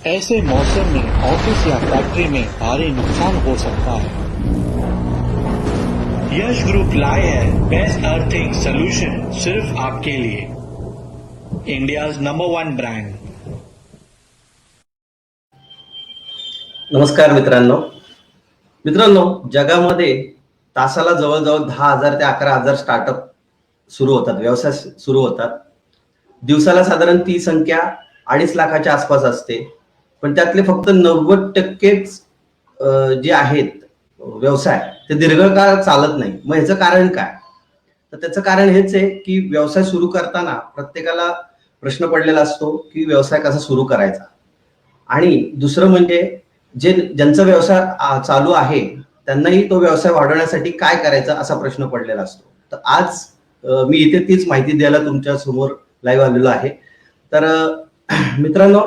ऐसे मौसम में ऑफिस या फैक्ट्री में भारी नुकसान हो सकता है। यश ग्रुप लाए है बेस्ट अर्थिंग सोल्यूशन सिर्फ आपके लिए। India's number 1 brand. नमस्कार मित्रांनो, जगामध्ये तासाला जवळजवळ 10,000 ते 11,000 स्टार्टअप सुरू होतात, व्यवसाय सुरू होतात. दिवसाला साधारण ती संख्या 2.5 लाखाच्या आसपास असते, पण त्यातले फक्त 90%च जे आहेत व्यवसाय ते दीर्घकाळ चालत नाही. मग ह्याचं कारण काय? तर त्याचं कारण हेच आहे की व्यवसाय सुरू करताना प्रत्येकाला प्रश्न पडलेला असतो की व्यवसाय कसा सुरू करायचा. आणि दुसरं म्हणजे ज्यांचा व्यवसाय चालू आहे त्यांनाही तो व्यवसाय वाढवण्यासाठी काय करायचं असा प्रश्न पडलेला असतो. तर आज मी इथे तीच माहिती द्यायला तुमच्या समोर लाईव्ह आलेलो आहे. तर मित्रांनो,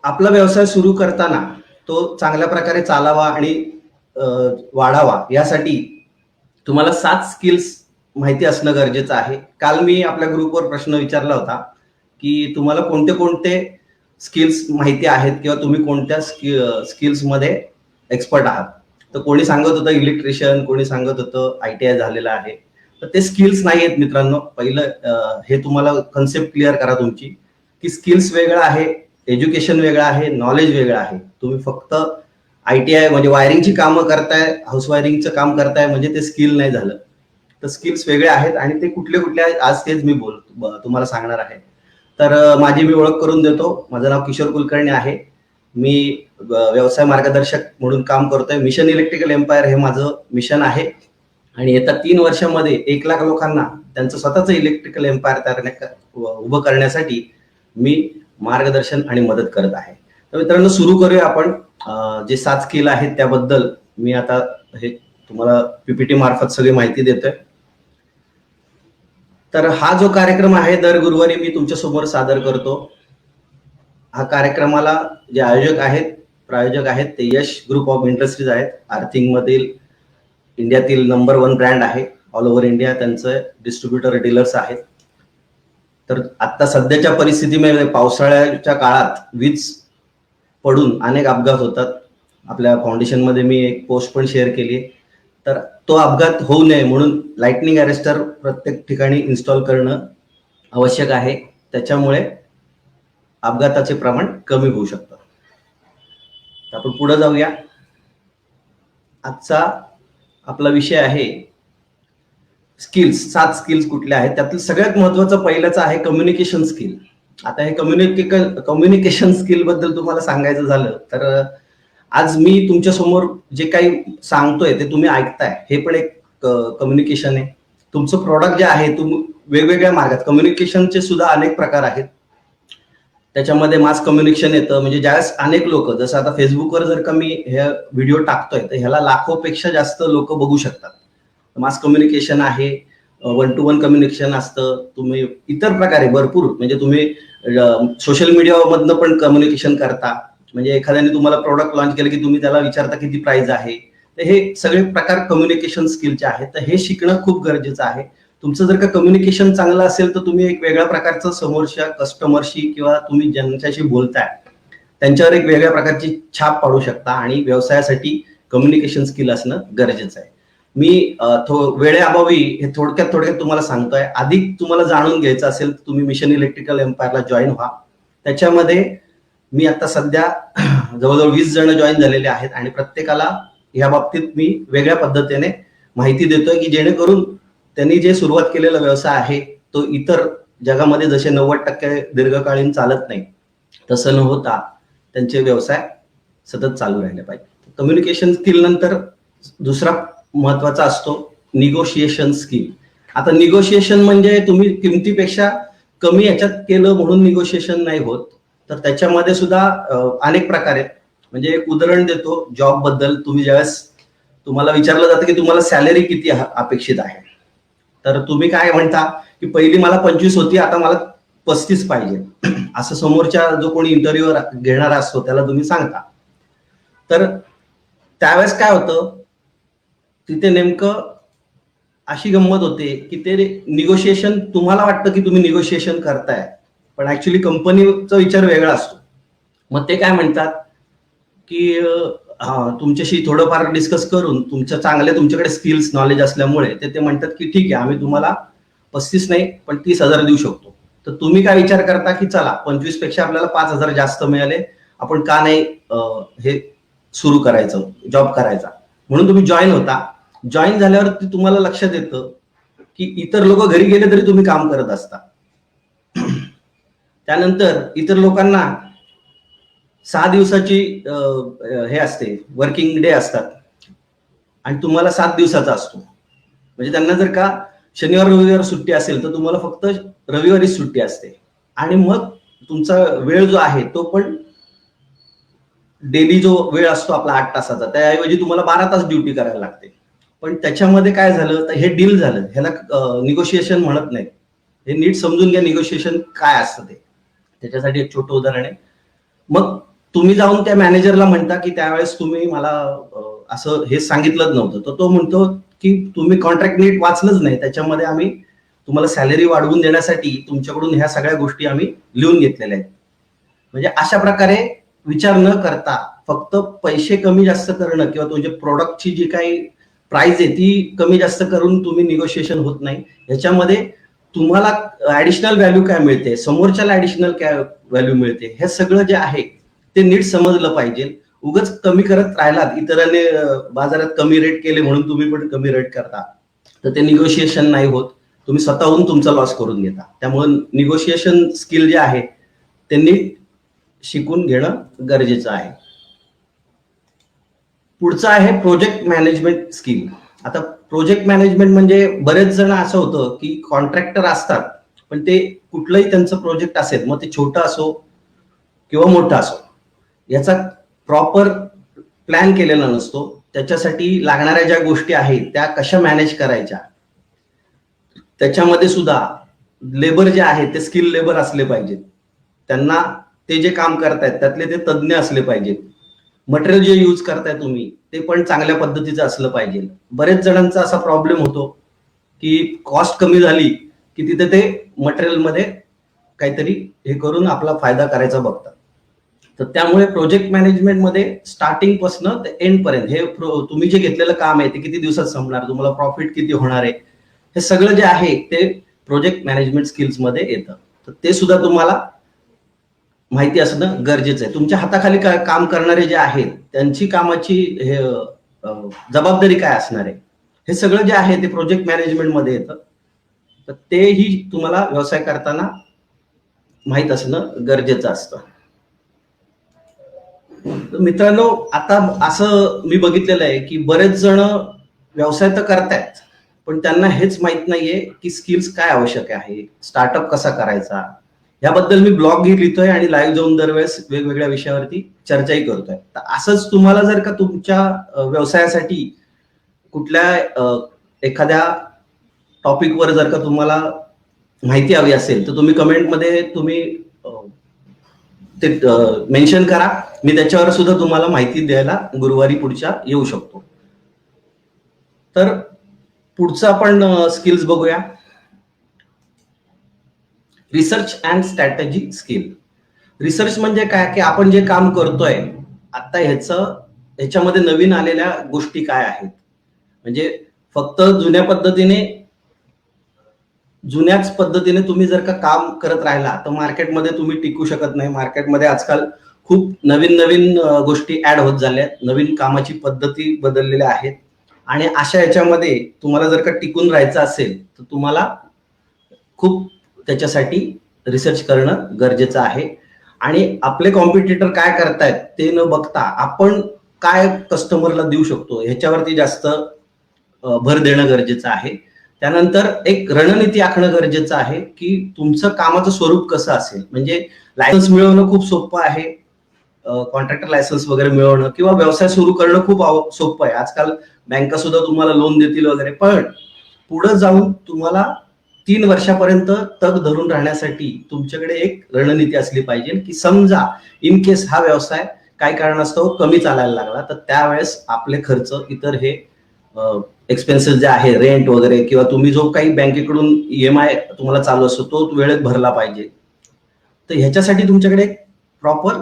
आपला व्यवसाय सुरू करताना तो चांगल्या प्रकारे चालावा आणि वाढावा यासाठी तुम्हाला 7 स्किल्स माहिती असणं गरजेचं आहे. काल मी आपल्या ग्रुपवर प्रश्न विचारला होता की तुम्हाला कोणते कोणते स्किल्स माहिती आहेत किंवा तुम्ही कोणत्या स्किल्स मध्ये एक्सपर्ट आहात. तर कोणी सांगत होतं इलेक्ट्रिशियन, कोणी सांगत होतं ITI झालेलं आहे. तर ते स्किल्स नाही आहेत मित्रांनो. पहिलं हे तुम्हाला कन्सेप्ट क्लिअर करा तुमची की स्किल्स वेगळं आहे, एज्युकेशन वेगळं आहे, नॉलेज वेगळं आहे. तुम्ही फक्त ITI म्हणजे वायरिंगची कामं करताय, हाऊस वायरिंगचं काम करताय म्हणजे ते स्किल नाही झालं. तर स्किल्स वेगळे आहेत आणि ते कुठले कुठले आहेत आज तेच मी तुम्हाला सांगणार आहे. तर माझी मी ओळख करून देतो. माझं नाव किशोर कुलकर्णी आहे. मी व्यवसाय मार्गदर्शक म्हणून काम करतोय. मिशन इलेक्ट्रिकल एम्पायर हे माझं मिशन आहे आणि येत्या 3 वर्षामध्ये 1 लाख लोकांना त्यांचं स्वतःचं इलेक्ट्रिकल एम्पायर उभं करण्यासाठी मी मार्गदर्शन आणि मदत करत आहे. तर मित्रांनो, सुरू करूया आपण. जे 7 स्किल आहेत त्याबद्दल मी आता हे तुम्हाला PPT मार्फत सगळी माहिती देतोय. तर हा जो कार्यक्रम आहे दर गुरुवारी मी तुमच्या समोर सादर करतो. हा कार्यक्रमाला जे प्रायोजक आहेत ते यश ग्रुप ऑफ इंडस्ट्रीज आहेत. अर्थिंग मधील इंडियातील नंबर 1 ब्रँड आहे. ऑल ओव्हर इंडिया त्यांचं डिस्ट्रीब्युटर डीलर्स आहेत. तर आता सध्याच्या परिस्थितीमध्ये पावसाळ्याच्या काळात वीज पडून अनेक अपघात होतात. आपल्या फाउंडेशन मध्ये मी एक पोस्ट पण शेअर केली. तर तो अपघात होऊ नये म्हणून लाइटनिंग अरेस्टर प्रत्येक ठिकाणी इन्स्टॉल करणं आवश्यक आहे. त्याच्यामुळे अपघाताचे प्रमाण कमी होऊ शकतं. आपण पुढे जाऊया. आजचा आपला विषय आहे स्किल्स. 7 स्किल्स कुठल्या आहेत त्यातील सगळ्यात महत्वाचं पहिल्याचं आहे कम्युनिकेशन स्किल. आता हे कम्युनिकेशन स्किल बद्दल तुम्हाला सांगायचं झालं तर आज मी तुमच्या समोर जे काही सांगतोय ते तुम्ही ऐकताय हे पण एक कम्युनिकेशन आहे. तुमचं प्रॉडक्ट जे आहे तुम्ही वेगवेगळ्या मार्गात कम्युनिकेशनचे सुद्धा अनेक प्रकार आहेत. त्याच्यामध्ये मास कम्युनिकेशन येतं. म्हणजे ज्यावेळेस अनेक लोक, जसं आता फेसबुकवर जर का मी हे व्हिडिओ टाकतोय तर ह्याला लाखोपेक्षा जास्त लोक बघू शकतात. मास कम्युनिकेशन आहे, 1 to 1 कम्युनिकेशन असतं. तुम्ही इतर प्रकारे भरपूर म्हणजे तुम्ही सोशल मीडियामधनं पण कम्युनिकेशन करता. म्हणजे एखाद्याने तुम्हाला प्रोडक्ट लॉन्च केलं की तुम्ही त्याला विचारता किती प्राइस आहे. तर हे सगळे प्रकार कम्युनिकेशन स्किलचे आहेत. तर हे शिकणं खूप गरजेचं आहे. तुमचं जर का कम्युनिकेशन चांगलं असेल तर तुम्ही एक वेगळ्या प्रकारचं समोरच्या कस्टमरशी किंवा तुम्ही ज्यांच्याशी बोलताय त्यांच्यावर एक वेगळ्या प्रकारची छाप पाडू शकता आणि व्यवसायासाठी कम्युनिकेशन स्किल असणं गरजेचं आहे. मी वेळेअभावी हे थोडक्यात तुम्हाला सांगतोय. अधिक तुम्हाला जाणून घ्यायचं असेल तर तुम्ही मिशन इलेक्ट्रिकल एम्पायरला जॉईन व्हा. त्याच्यामध्ये मी आता सध्या जवळजवळ 20 जण जॉईन झालेले आहेत आणि प्रत्येकाला या बाबतीत मी वेगळ्या पद्धतीने माहिती देतोय की जेणेकरून त्यांनी जे सुरुवात केलेला व्यवसाय आहे तो इतर जगामध्ये जसे 90% दीर्घकालीन चालत नाही तसं न होता त्यांचे व्यवसाय सतत चालू राहिले पाहिजे. कम्युनिकेशन स्किल नंतर दुसरा महत्वाचा असतो निगोशिएशन स्किल. आता निगोशिएशन म्हणजे तुम्ही किमतीपेक्षा कमी याच्यात केलं म्हणून निगोशिएशन नाही होत. तर त्याच्यामध्ये सुद्धा अनेक प्रकार आहेत. म्हणजे एक उदाहरण देतो जॉब बद्दल. तुम्ही ज्यावेळेस तुम्हाला विचारलं जातं की तुम्हाला सॅलरी किती अपेक्षित आहे तर तुम्ही काय म्हणता की पहिली मला 25 होती आता मला 35 पाहिजे असं समोरच्या जो कोणी इंटरव्ह्यू घेणारा असतो त्याला तुम्ही सांगता. तर त्यावेळेस काय होतं तिथे नेमकं अशी गंमत होते की ते निगोशिएशन तुम्हाला वाटतं की तुम्ही निगोशिएशन करताय पण ऍक्च्युली कंपनीचा विचार वेगळा असतो. मग ते काय म्हणतात की तुमच्याशी थोडंफार डिस्कस करून तुमच्याकडे स्किल्स नॉलेज असल्यामुळे ते म्हणतात की ठीक आहे, आम्ही तुम्हाला 35 नाही पण 30,000 देऊ शकतो. तर तुम्ही काय विचार करता की चला 25 पेक्षा आपल्याला 5,000 जास्त मिळाले, आपण का नाही हे सुरू करायचं, जॉब करायचा. म्हणून तुम्ही जॉईन होता. जॉईन झाल्यावर तुम्हाला लक्षात येतं की इतर लोक घरी गेले तरी तुम्ही काम करत असता. त्यानंतर इतर लोकांना 6 दिवसाची हे असते, वर्किंग डे असतात आणि तुम्हाला 7 दिवसाचा असतो. म्हणजे त्यांना जर का शनिवार रविवार सुट्टी असेल तर तुम्हाला फक्त रविवारीच सुट्टी असते. आणि मग तुमचा वेळ जो आहे तो पण डेली जो वेळ असतो आपला 8 तासाचा, त्याऐवजी तुम्हाला 12 तास ड्युटी करायला लागते. पण त्याच्यामध्ये काय झालं तर हे डील झालं, ह्याला निगोशिएशन म्हणत नाही. हे नीट समजून घ्या निगोशिएशन काय असतं ते. त्याच्यासाठी एक छोटं उदाहरण आहे. मग तुम्ही जाऊन त्या मॅनेजरला म्हणता की त्यावेळेस तुम्ही मला असं हे सांगितलंच नव्हतं. तर तो म्हणतो की तुम्ही कॉन्ट्रॅक्ट नीट वाचलंच नाही, त्याच्यामध्ये आम्ही तुम्हाला सॅलरी वाढवून देण्यासाठी तुमच्याकडून ह्या सगळ्या गोष्टी आम्ही लिहून घेतलेल्या आहेत. म्हणजे अशा प्रकारे विचार न करता फक्त पैसे कमी जास्त करणं किंवा तुमच्या प्रोडक्टची जी काही प्राइस आहे ती कमी जास्त करून तुम्ही निगोशिएशन होत नाही. ह्याच्यामध्ये तुम्हाला ऍडिशनल व्हॅल्यू काय मिळते, समोरच्याला ऍडिशनल काय व्हॅल्यू मिळते, हे सगळं जे आहे ते नीट समजलं पाहिजे. उगाच कमी करत राहिलात, इतरांनी बाजारात कमी रेट केले म्हणून तुम्ही पण कमी रेट करता, तर ते निगोशिएशन नाही होत. तुम्ही स्वतःहून तुमचा लॉस करून घेता. त्यामुळे निगोशिएशन स्किल जे आहे ते नीट शिकून घेणं गरजेचं आहे. पुढचं आहे प्रोजेक्ट मॅनेजमेंट स्किल. आता प्रोजेक्ट मॅनेजमेंट म्हणजे बरेच जण असं होतं की कॉन्ट्रॅक्टर असतात पण ते कुठलंही त्यांचं प्रोजेक्ट असेल, मग ते छोटं असो किंवा मोठा असो, याचा प्रॉपर प्लॅन केलेला नसतो. त्याच्यासाठी लागणाऱ्या ज्या गोष्टी आहेत त्या कशा मॅनेज करायच्या, त्याच्यामध्ये सुद्धा लेबर जे आहे ते स्किल लेबर असले पाहिजेत. त्यांना ते जे काम करतायत त्यातले ते तज्ज्ञ असले पाहिजेत. मटेरियल जे यूज करताय तुम्ही ते पण चांगल्या पद्धतीचं असलं पाहिजे. बरेच जणांचा असा प्रॉब्लेम होतो की कॉस्ट कमी झाली की तिथे ते मटेरियलमध्ये काहीतरी हे करून आपला फायदा करायचा बघतात. तर त्यामुळे प्रोजेक्ट मॅनेजमेंटमध्ये स्टार्टिंग पासून ते एंड पर्यंत हे तुम्ही जे घेतलेलं काम आहे ते किती दिवसात संपणार, तुम्हाला प्रॉफिट किती होणार आहे, हे सगळं जे आहे ते प्रोजेक्ट मॅनेजमेंट स्किल्स मध्ये येतं. तर ते सुद्धा तुम्हाला माहिती असणं गरजेचं आहे. तुमच्या हाताखाली काम करणारे जे आहेत त्यांची कामाची हे जबाबदारी काय असणार आहे, हे सगळं जे आहे ते प्रोजेक्ट मॅनेजमेंट मध्ये येतं. तर तेही तुम्हाला व्यवसाय करताना माहित असणं गरजेचं असतं. मित्रांनो, आता असं मी बघितलेलं आहे की बरेच जण व्यवसाय तर करतायत पण त्यांना हेच माहित नाहीये की स्किल्स काय आवश्यक आहे, स्टार्टअप कसा करायचा. याबद्दल मी ब्लॉगही लिहितोय आणि लाईव्ह जाऊन दरवेळेस वेगवेगळ्या विषयावरती चर्चाही करतोय. तर असंच तुम्हाला जर का तुमच्या व्यवसायासाठी कुठल्या एखाद्या टॉपिकवर जर का तुम्हाला माहिती हवी असेल तर तुम्ही कमेंटमध्ये तुम्ही ते मेन्शन करा. मी त्याच्यावर सुद्धा तुम्हाला माहिती द्यायला गुरुवारी पुढच्या येऊ शकतो. तर पुढचं आपण स्किल्स बघूया. Research and strategy skill. Research म्हणजे काय की आपण जे काम करतोय आता ह्याच्यामध्ये नवीन आलेल्या गोष्टी काय आहेत. म्हणजे फक्त जुन्याच पद्धतीने तुम्ही जर का काम करत राहिला तर मार्केटमध्ये तुम्ही टिकू शकत नाही. मार्केटमध्ये आजकाल खूप नवीन नवीन गोष्टी ऍड होत झाल्यात, नवीन कामाची पद्धती बदललेल्या आहेत आणि अशा याच्यामध्ये तुम्हाला जर का टिकून राहायचं असेल तर तुम्हाला खूप त्याच्यासाठी रिसर्च करणं गरजेचं आहे. आणि आपले कॉम्पिटिटर काय करतायत ते न बघता आपण काय कस्टमरला देऊ शकतो ह्याच्यावरती जास्त भर देणं गरजेचं आहे. त्यानंतर एक रणनीती आखणं गरजेचं आहे की तुमचं कामाचं स्वरूप कसं असेल. म्हणजे लायसन्स मिळवणं खूप सोपं आहे, कॉन्ट्रॅक्टर लायसन्स वगैरे मिळवणं किंवा व्यवसाय सुरू करणं खूप सोपं आहे. आजकाल बँका सुद्धा तुम्हाला लोन देतील वगैरे, पण पुढे जाऊन तुम्हाला 3 वर्षापर्यंत तग धरून राहण्यासाठी तुमच्याकडे एक रणनीती असली पाहिजे की समजा इन केस हा व्यवसाय काय कारणास्तव कमी चालायला लागला तर त्यावेळेस आपले खर्च इतर हे एक्सपेन्सेस जे आहे रेंट वगैरे किंवा तुम्ही जो काही बँकेकडून EMI तुम्हाला चालू असतो तो वेळेत भरला पाहिजे. तर ह्याच्यासाठी तुमच्याकडे एक प्रॉपर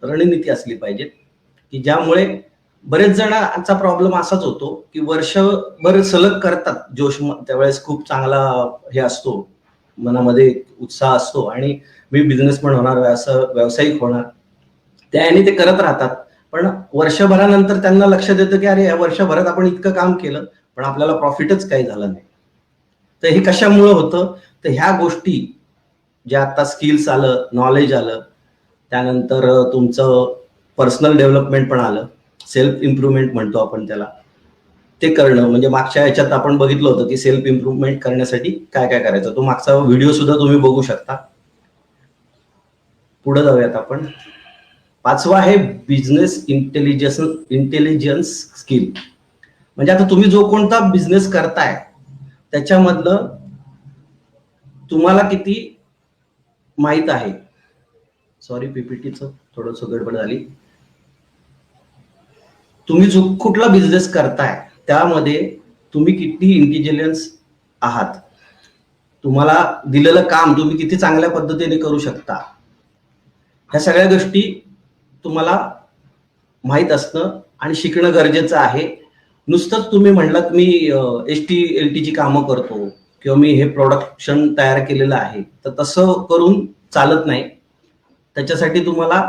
रणनीती असली पाहिजे, की ज्यामुळे बरेच जणांचा प्रॉब्लेम असाच होतो की वर्षभर सलग करतात जोश, त्यावेळेस खूप चांगला हे असतो, मनामध्ये उत्साह असतो आणि मी बिझनेसमॅन होणार, व्यावसायिक होणार, त्याने ते करत राहतात. पण वर्षभरानंतर त्यांना लक्षात येतं की अरे या वर्षभरात आपण इतकं काम केलं पण आपल्याला प्रॉफिटच काही झालं नाही. तर हे कशामुळे होतं? तर ह्या गोष्टी ज्या आता स्किल्स आलं, नॉलेज आलं, त्यानंतर तुमचं पर्सनल डेव्हलपमेंट पण आलं, सेल्फ इम्प्रुव्हमेंट म्हणतो आपण त्याला, ते करणं. म्हणजे मागच्या ह्याच्यात आपण बघितलं होतं की सेल्फ इम्प्रुव्हमेंट करण्यासाठी काय काय करायचं, तो मागचा व्हिडिओ सुद्धा तुम्ही बघू शकता. पुढे जाऊयात आपण. पाचवा आहे बिझनेस इंटेलिजन्स स्किल. म्हणजे आता तुम्ही जो कोणता बिझनेस करताय त्याच्यामधलं तुम्हाला किती माहित आहे. सॉरी, पीपीटीचं थोडंसं गडबड झाली. तुम्ही जो कुठला बिझनेस करताय त्यामध्ये तुम्ही किती इंटेलिजन्स आहात, तुम्हाला दिलेलं काम तुम्ही किती चांगल्या पद्धतीने करू शकता, ह्या सगळ्या गोष्टी तुम्हाला माहित असणं आणि शिकणं गरजेचं आहे. नुसतंच तुम्ही म्हणलात मी STLT ची कामं करतो किंवा मी हे प्रोडक्शन तयार केलेलं आहे, तर तसं करून चालत नाही. त्याच्यासाठी तुम्हाला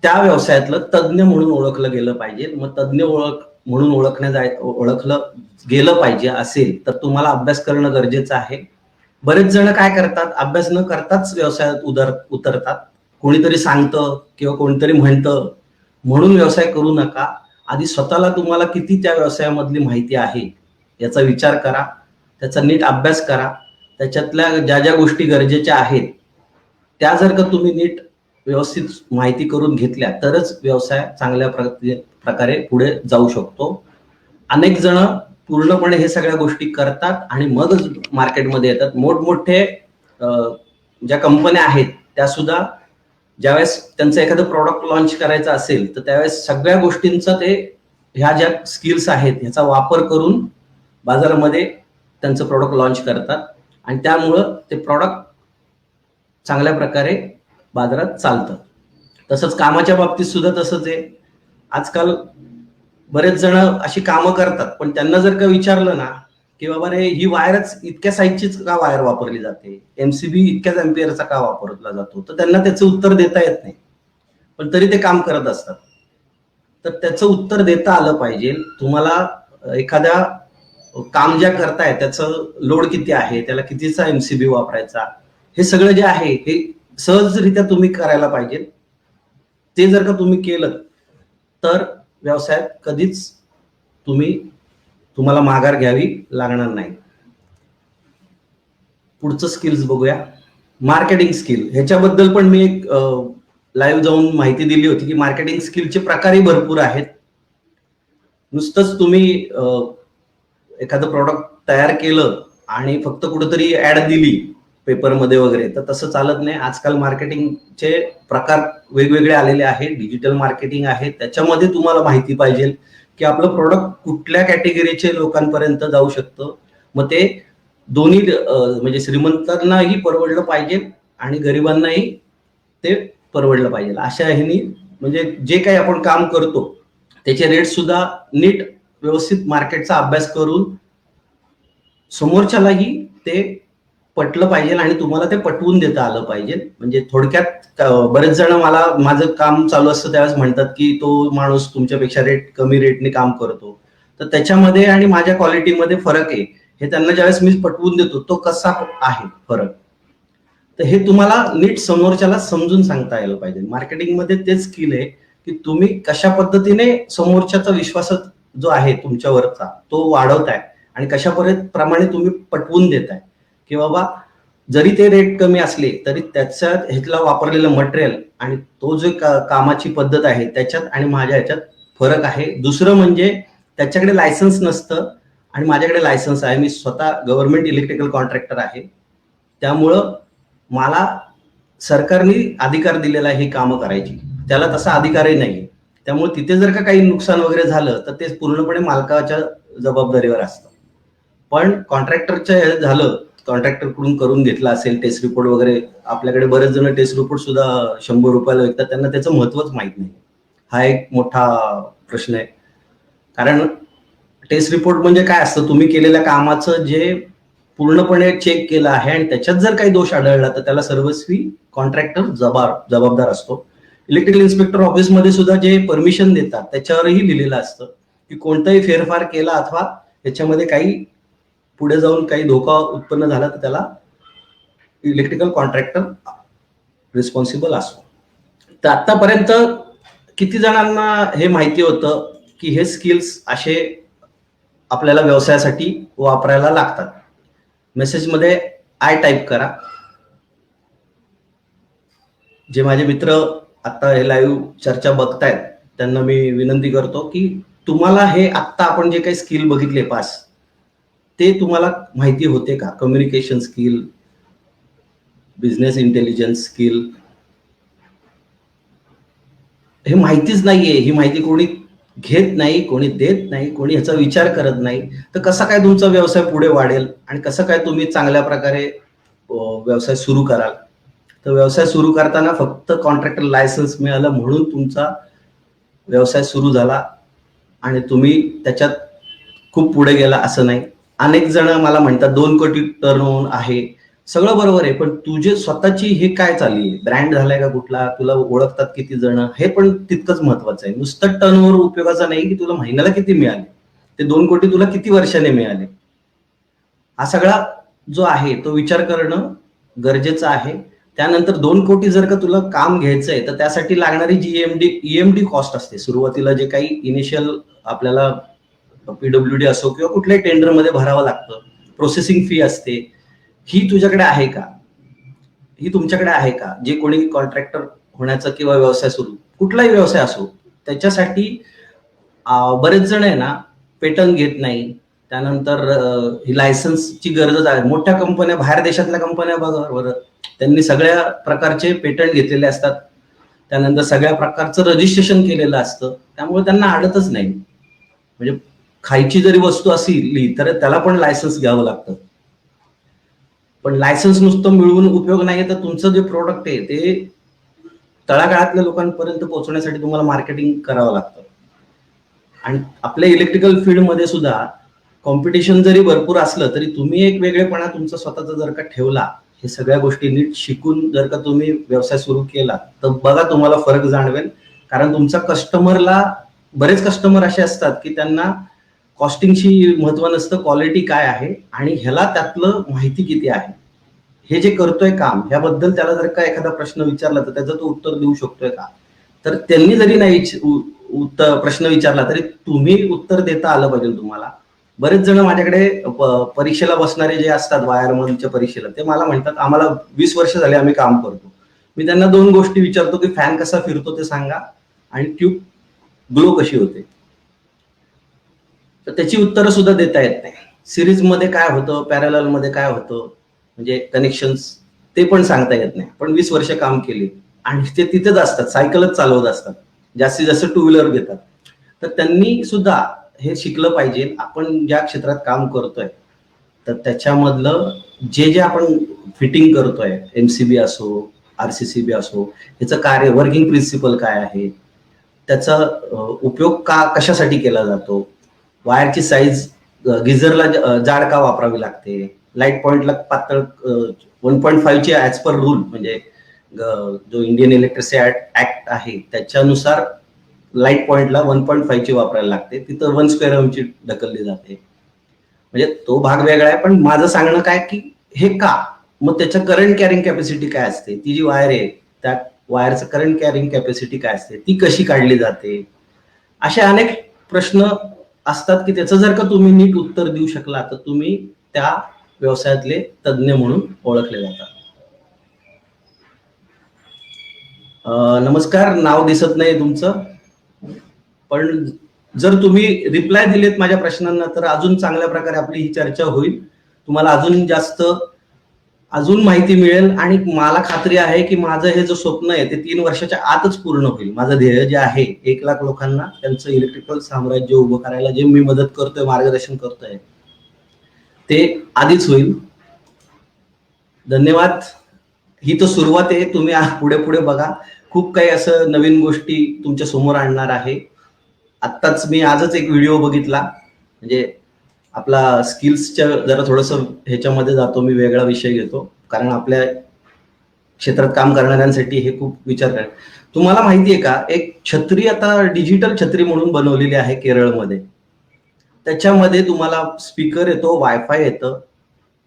त्या व्यवसायातलं तज्ज्ञ म्हणून ओळखलं गेलं पाहिजे. मग तज्ज्ञ म्हणून ओळखलं गेलं पाहिजे असेल तर तुम्हाला अभ्यास करणं गरजेचं आहे. बरेच जण काय करतात, अभ्यास न करताच व्यवसायात उतरतात. कोणीतरी सांगतं किंवा कोणीतरी म्हणतं म्हणून व्यवसाय करू नका. आधी स्वतःला तुम्हाला किती त्या व्यवसायामधली माहिती आहे याचा विचार करा, त्याचा नीट अभ्यास करा. त्याच्यातल्या ज्या ज्या गोष्टी गरजेच्या आहेत त्या जर का तुम्ही नीट व्यवस्थित माहिती करून घेतल्या तरच व्यवसाय चांगल्या प्रकारे पुढे जाऊ शकतो. अनेक जण पूर्णपणे हे सगळ्या गोष्टी करतात आणि मगच मार्केटमध्ये येतात. मोठमोठे ज्या कंपन्या आहेत त्या सुद्धा ज्यावेळेस त्यांचं एखादं प्रॉडक्ट लॉन्च करायचं असेल तर त्यावेळेस सगळ्या गोष्टींचा ते ह्या ज्या स्किल्स आहेत ह्याचा वापर करून बाजारामध्ये त्यांचं प्रॉडक्ट लॉन्च करतात आणि त्यामुळं ते प्रॉडक्ट चांगल्या प्रकारे बाजारात चालतं. तसंच कामाच्या बाबतीत सुद्धा तसंच आहे. आजकाल बरेच जण अशी कामं करतात पण त्यांना जर का विचारलं ना की बाबा रे ही वायरच इतक्या साईजचीच का वायर वापरली जाते, MCB इतक्याच एम्पियरचा का वापरला जातो, तर त्यांना त्याचं उत्तर देता येत नाही, पण तरी ते काम करत असतात. तर त्याचं उत्तर देता आलं पाहिजे. तुम्हाला एखाद्या काम ज्या करताय त्याचं लोड किती आहे, त्याला कितीचा MCB वापरायचा, हे सगळं जे आहे हे सहजरित्या तुम्ही करायला पाहिजे. ते जर का तुम्ही केलं तर व्यवसायात कधीच तुम्हाला माघार घ्यावी लागणार नाही. पुढचं स्किल्स बघूया, मार्केटिंग स्किल. ह्याच्याबद्दल पण मी एक लाईव्ह जाऊन माहिती दिली होती की मार्केटिंग स्किलचे प्रकारही भरपूर आहेत. नुसतंच तुम्ही एखादं प्रॉडक्ट तयार केलं आणि फक्त कुठेतरी ऍड दिली पेपरमध्ये वगैरे तर तसं चालत नाही. आजकाल मार्केटिंगचे प्रकार वेगवेगळे आलेले आहेत. डिजिटल मार्केटिंग आहे, त्याच्यामध्ये तुम्हाला माहिती पाहिजे की आपलं प्रोडक्ट कुठल्या कॅटेगरीचे लोकांपर्यंत जाऊ शकतं. मग ते दोन्ही म्हणजे श्रीमंतांनाही परवडलं पाहिजे आणि गरिबांनाही ते परवडलं पाहिजे. अशा ह्यानी म्हणजे जे काही आपण काम करतो त्याचे रेट सुद्धा नीट व्यवस्थित मार्केटचा अभ्यास करून समोरच्यालाही ते पटलं पाहिजे आणि तुम्हाला ते पटवून देता आलं पाहिजे. म्हणजे थोडक्यात बरेच जण मला माझं काम चालू असतं त्यावेळेस म्हणतात की तो माणूस तुमच्यापेक्षा कमी रेटने काम करतो, तर त्याच्यामध्ये आणि माझ्या क्वालिटीमध्ये फरक आहे हे त्यांना ज्यावेळेस मी पटवून देतो तो कसा आहे फरक, तर हे तुम्हाला नीट समोरच्याला समजून सांगता यायला पाहिजे. मार्केटिंगमध्ये तेच स्किल आहे की तुम्ही कशा पद्धतीने समोरच्याचा विश्वास जो आहे तुमच्यावरचा तो वाढवताय आणि कशा प्रमाणे तुम्ही पटवून देताय की बाबा जरी ते रेट कमी असले तरी त्याच्यात ह्यातला वापरलेलं मटेरियल आणि तो जो कामाची पद्धत आहे त्याच्यात आणि माझ्या ह्याच्यात फरक आहे. दुसरं म्हणजे त्याच्याकडे लायसन्स नसतं आणि माझ्याकडे लायसन्स आहे. मी स्वतः गव्हर्नमेंट इलेक्ट्रिकल कॉन्ट्रॅक्टर आहे, त्यामुळं मला सरकारने अधिकार दिलेला आहे ही कामं करायची, त्याला तसा अधिकारही नाही. त्यामुळे तिथे जर का काही नुकसान वगैरे झालं तर ते पूर्णपणे मालकाच्या जबाबदारीवर असतं. पण कॉन्ट्रॅक्टरच्या झालं कॉन्ट्रॅक्टर कडून करून घेतला असेल, टेस्ट रिपोर्ट वगैरे, आपल्याकडे बरेच जण टेस्ट रिपोर्ट सुद्धा 100 रुपयाला विकतात, त्यांना त्याचं महत्वच माहित नाही. हा एक मोठा प्रश्न आहे. कारण टेस्ट रिपोर्ट म्हणजे काय असतं, तुम्ही केलेल्या कामाचं जे पूर्णपणे चेक केलं आहे आणि त्याच्यात जर काही दोष आढळला तर त्याला सर्वस्वी कॉन्ट्रॅक्टर जबाबदार असतो. इलेक्ट्रिकल इन्स्पेक्टर ऑफिसमध्ये सुद्धा जे परमिशन देतात त्याच्यावरही लिहिलेलं असतं की कोणताही फेरफार केला अथवा त्याच्यामध्ये काही पुढे जाऊन काही धोका उत्पन्न झाला तर त्याला इलेक्ट्रिकल कॉन्ट्रॅक्टर रिस्पॉन्सिबल असतो. तर आतापर्यंत किती जणांना हे माहिती होतं की हे स्किल्स असे आपल्याला व्यवसायासाठी वापरायला लागतात? मेसेजमध्ये आय टाईप करा. जे माझे मित्र आता हे लाईव्ह चर्चा बघतायत त्यांना मी विनंती करतो की तुम्हाला हे आत्ता आपण जे काही स्किल बघितले 5, ते तुम्हाला माहिती होते का? Communication skill, business intelligence skill, हे माहितीच नाहीये. ही माहिती कोणी घेत नाही, कोणी देत नाही, कोणी ह्याचा विचार करत नाही. तर कसा काय तुमचा व्यवसाय पुढे वाढेल आणि कसं काय तुम्ही चांगल्या प्रकारे व्यवसाय सुरू कराल? तर व्यवसाय सुरू करताना फक्त कॉन्ट्रॅक्टर लायसन्स मिळालं म्हणून तुमचा व्यवसाय सुरू झाला आणि तुम्ही त्याच्यात खूप पुढे गेला असं नाही. अनेक जण मला म्हणतात 2 कोटी टर्नओव्हर आहे, सगळं बरोबर आहे, पण तुझे स्वतःची हे काय चालली आहे? ब्रँड झालाय का कुठला? तुला ओळखतात किती जण? हे पण तितकंच महत्वाचं आहे. नुसतं टर्नओव्हर उपयोगाचा नाही की तुला महिन्याला किती मिळाले, ते 2 कोटी तुला किती वर्षाने मिळाले. हा सगळा जो आहे तो विचार करणं गरजेचं आहे. त्यानंतर 2 कोटी जर का तुला काम घ्यायचंय तर त्यासाठी लागणारी जी ईएमडी कॉस्ट असते, सुरुवातीला जे काही इनिशियल आपल्याला पीडब्ल्यूडी असो किंवा कुठल्याही टेंडरमध्ये भरावं लागतं, प्रोसेसिंग फी असते, ही तुझ्याकडे आहे का? ही तुमच्याकडे आहे का? जे कोणी कॉन्ट्रॅक्टर होण्याचा किंवा व्यवसाय सुरू, कुठलाही व्यवसाय असो, त्याच्यासाठी बरेच जण आहे ना पेटंट घेत नाही. त्यानंतर ही लायसन्सची गरज आहे. मोठ्या कंपन्या, बाहेर देशातल्या कंपन्या बघा बरं, त्यांनी सगळ्या प्रकारचे पेटंट घेतलेले असतात, त्यानंतर सगळ्या प्रकारचं रजिस्ट्रेशन केलेलं असतं, त्यामुळे त्यांना अडतच नाही. म्हणजे खायची जरी वस्तू असली तर त्याला पण लायसन्स घ्यावं लागतं. पण लायसन्स नुसतं मिळवून उपयोग नाही, तर तुमचं जे प्रोडक्ट आहे ते तळागाळातल्या लोकांपर्यंत पोहोचवण्यासाठी तुम्हाला मार्केटिंग करावं लागतं. आणि आपल्या इलेक्ट्रिकल फील्डमध्ये सुद्धा कॉम्पिटिशन जरी भरपूर असलं तरी तुम्ही एक वेगळेपणा तुमचा स्वतःचा जर का ठेवला, हे सगळ्या गोष्टी नीट शिकून जर का तुम्ही व्यवसाय सुरू केला तर बघा तुम्हाला फरक जाणवेल. कारण तुमचा कस्टमरला, बरेच कस्टमर असे असतात की त्यांना कॉस्टिंगशी महत्व नसतं, क्वालिटी काय आहे आणि ह्याला त्यातलं माहिती किती आहे, हे जे करतोय काम ह्याबद्दल त्याला जर का एखादा प्रश्न विचारला तर त्याचं तो उत्तर देऊ शकतोय का? तर त्यांनी जरी नाही प्रश्न विचारला तरी तुम्ही उत्तर देता आलं पाहिजे तुम्हाला. बरेच जण माझ्याकडे परीक्षेला बसणारे जे असतात, वायरमनच्या परीक्षेला, ते मला म्हणतात आम्हाला 20 वर्ष झाले आम्ही काम करतो. मी त्यांना 2 गोष्टी विचारतो की फॅन कसा फिरतो ते सांगा आणि ट्यूब ग्लो कशी होते. तर त्याची उत्तरं सुद्धा देता येत नाही. सिरीज मध्ये काय होतं, पॅरलल मध्ये काय होतं, म्हणजे कनेक्शन्स ते पण सांगता येत नाही. पण 20 वर्ष काम केली आणि ते तिथेच असतात, सायकलच चालवत असतात, जास्तीत जास्त 2 व्हीलर घेतात. तर त्यांनी सुद्धा हे शिकलं पाहिजे. आपण ज्या क्षेत्रात काम करतोय तर त्याच्यामधलं जे आपण फिटिंग करतोय, एमसीबी असो, आरसीसीबी असो, ह्याचं कार्य, वर्किंग प्रिन्सिपल काय आहे, त्याचा उपयोग कशासाठी केला जातो, वायरची साईज, गिझरला जाड का वापरावी लागते, लाईट पॉइंटला पातळ 1.5 ची ऍज पर रूल, म्हणजे जो इंडियन इलेक्ट्रिसिटी ऍक्ट आहे त्याच्यानुसार लाईट पॉइंटला 1.5 ची वापरायला लागते, तिथं 1 स्क्वेअर एमची ढकलली जाते. म्हणजे तो भाग वेगळा आहे. पण माझं सांगणं काय की हे का, मग त्याच्या करंट कॅरिंग कॅपॅसिटी काय असते, ती जी वायर आहे त्या वायरचं करंट कॅरिंग कॅपॅसिटी काय असते, ती कशी काढली जाते, असे अनेक प्रश्न असतात की त्याचं जर का तुम्ही नीट उत्तर देऊ शकला तर तुम्ही त्या व्यवसायातले तज्ज्ञ म्हणून ओळखले जातात. नमस्कार, नाव दिसत नाही तुमचं, पण जर तुम्ही रिप्लाय दिलेत माझ्या प्रश्नांना तर अजून चांगल्या प्रकारे आपली ही चर्चा होईल, तुम्हाला अजून जास्त अजून माहिती मिळेल आणि मला खात्री आहे की माझं हे जो स्वप्न आहे ते 3 वर्षाच्या आतच पूर्ण होईल. माझं ध्येय जे आहे 1 लाख लोकांना त्यांचं इलेक्ट्रिकल साम्राज्य उभं करायला जे मी मदत करतोय, मार्गदर्शन करतोय, ते आधीच होईल. धन्यवाद. ही तर सुरुवात आहे. तुम्ही पुढे पुढे बघा, खूप काही असं नवीन गोष्टी तुमच्या समोर आणणार आहे. आत्ताच मी आजच एक व्हिडिओ बघितला, म्हणजे आपला स्किल्सच्या जरा थोडंसं ह्याच्यामध्ये जातो, मी वेगळा विषय घेतो, कारण आपल्या क्षेत्रात काम करणाऱ्यांसाठी हे खूप विचार करा. तुम्हाला माहिती आहे का, एक छत्री आता डिजिटल छत्री म्हणून बनवलेली आहे केरळमध्ये. त्याच्यामध्ये तुम्हाला स्पीकर येतो, वायफाय येतं,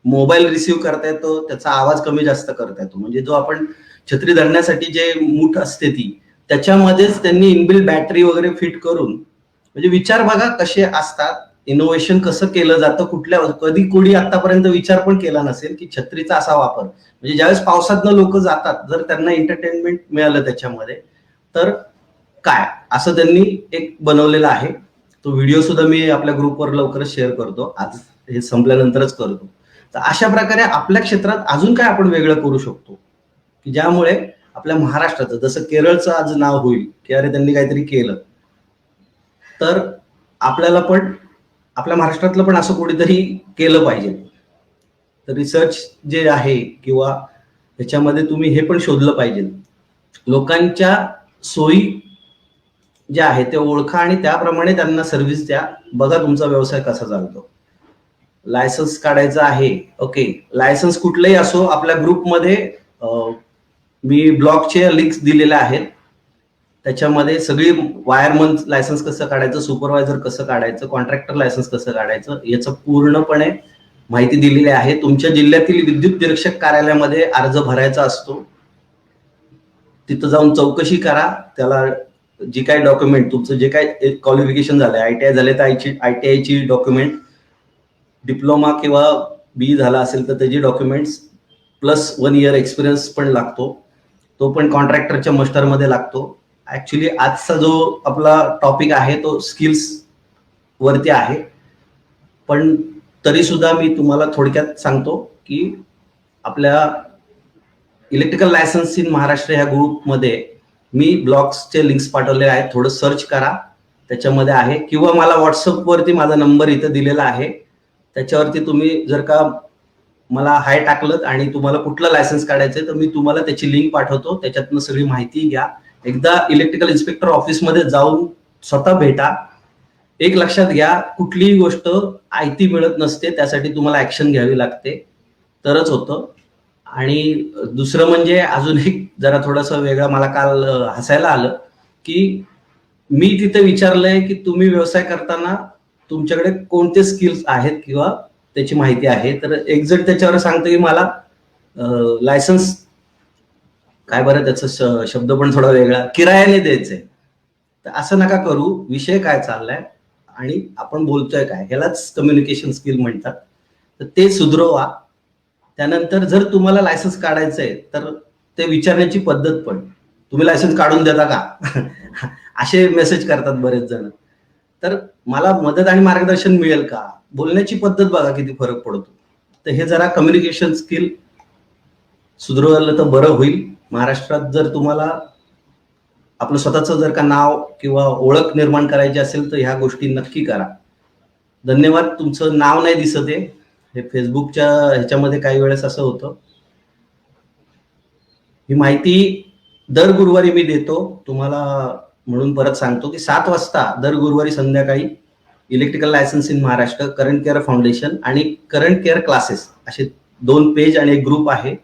मोबाईल रिसीव्ह करता येतो, त्याचा आवाज कमी जास्त करता येतो. म्हणजे जो आपण छत्री धरण्यासाठी जे मूठ असते ती, त्याच्यामध्येच त्यांनी इनबिल्ट बॅटरी वगैरे फिट करून, म्हणजे विचार बघा कसे असतात, इनोव्हेशन कसं केलं जातं. कुठल्या कधी कोणी आतापर्यंत विचार पण केला नसेल की छत्रीचा असा वापर, म्हणजे ज्यावेळेस पावसातनं लोक जातात, जर त्यांना एंटरटेनमेंट मिळालं त्याच्यामध्ये, तर काय असं त्यांनी एक बनवलेलं आहे. तो व्हिडिओ सुद्धा मी आपल्या ग्रुपवर लवकरच शेअर करतो, आज हे संपल्यानंतरच करतो. तर अशा प्रकारे आपल्या क्षेत्रात अजून काय आपण वेगळं करू शकतो की ज्यामुळे आपल्या महाराष्ट्राचं, जसं केरळचं आज नाव होईल की अरे त्यांनी काहीतरी केलं, तर आपल्याला पण आपल्या महाराष्ट्रातलं पण असं कोणीतरी केलं पाहिजे. तर रिसर्च जे आहे किंवा ह्याच्यामध्ये तुम्ही हे पण शोधलं पाहिजे, लोकांच्या सोयी ज्या आहेत त्या ओळखा आणि त्याप्रमाणे त्यांना सर्व्हिस द्या. बघा तुमचा व्यवसाय कसा चालतो. लायसन्स काढायचं आहे, ओके, लायसन्स कुठलंही असो, आपल्या ग्रुपमध्ये मी ब्लॉकचे लिंक्स दिलेले आहेत. त्याच्यामध्ये सगळी वायरमन लायसन्स कसं काढायचं, सुपरवायझर कसं काढायचं, कॉन्ट्रॅक्टर लायसन्स कसं काढायचं, याचं पूर्णपणे माहिती दिलेली आहे. तुमच्या जिल्ह्यातील विद्युत निरीक्षक कार्यालयामध्ये अर्ज भरायचा असतो, तिथं जाऊन चौकशी करा. त्याला जी काय डॉक्युमेंट, तुमचं जे काय क्वालिफिकेशन झालंय, आयटीआय झाले तर आयटीआयची डॉक्युमेंट, डिप्लोमा किंवा बी झाला असेल तर त्याची डॉक्युमेंट्स, प्लस 1 इयर एक्सपिरियन्स पण लागतो, तो पण कॉन्ट्रॅक्टरच्या मस्टरमध्ये लागतो. ऍक्च्युली आजचा जो आपला टॉपिक आहे तो स्किल्स वरती आहे, पण तरी सुद्धा मी तुम्हाला थोडक्यात सांगतो की आपल्या इलेक्ट्रिकल लायसन्स इन महाराष्ट्र ह्या ग्रुपमध्ये मी ब्लॉग्सचे लिंक्स पाठवले आहेत, थोडं सर्च करा, त्याच्यामध्ये आहे. किंवा मला व्हॉट्सअपवरती माझा नंबर इथं दिलेला आहे, त्याच्यावरती तुम्ही जर का मला हाय टाकलं आणि तुम्हाला कुठलं लायसन्स काढायचंय तर मी तुम्हाला त्याची लिंक पाठवतो, त्याच्यातनं सगळी माहिती घ्या. एकदा इलेक्ट्रिकल इन्स्पेक्टर ऑफिसमध्ये जाऊन स्वतः भेटा. एक लक्षात घ्या, कुठलीही गोष्ट आयती मिळत नसते, त्यासाठी तुम्हाला ऍक्शन घ्यावी लागते, तरच होतं. आणि दुसरं म्हणजे अजून एक जरा थोडंसं वेगळं मला काल हसायला आलं की मी तिथे विचारलंय की तुम्ही व्यवसाय करताना तुमच्याकडे कोणते स्किल्स आहेत किंवा त्याची माहिती आहे, तर एक जण त्याच्यावर सांगतो की मला लायसन्स, काय बरं त्याचा शब्द पण थोडा वेगळा, किरायाने द्यायचंय. तर असं नका करू, विषय काय चाललाय आणि आपण बोलतोय काय, ह्यालाच कम्युनिकेशन स्किल म्हणतात. तर ते सुधरवा. त्यानंतर जर तुम्हाला लायसन्स काढायचंय तर ते विचारण्याची पद्धत पण, तुम्ही लायसन्स काढून देता का असे मेसेज करतात बरेच जण. तर मला मदत आणि मार्गदर्शन मिळेल का, बोलण्याची पद्धत बघा किती फरक पडतो. तर हे जरा कम्युनिकेशन स्किल सुधारलं तर बरं होईल. महाराष्ट्रात जर तुम्हाला आपलं स्वतःचं जर का नाव किंवा ओळख निर्माण करायची असेल तर ह्या गोष्टी नक्की करा. धन्यवाद. तुमचं नाव नाही दिसत आहे, हे फेसबुकच्या ह्याच्यामध्ये काही वेळेस असं होतं. ही माहिती दर गुरुवारी मी देतो तुम्हाला, म्हणून परत सांगतो की 7 वाजता दर गुरुवारी संध्याकाळी electrical licence in Maharashtra, current care foundation आणि करंट केअर क्लासेस असे 2 पेज आणि एक ग्रुप आहे,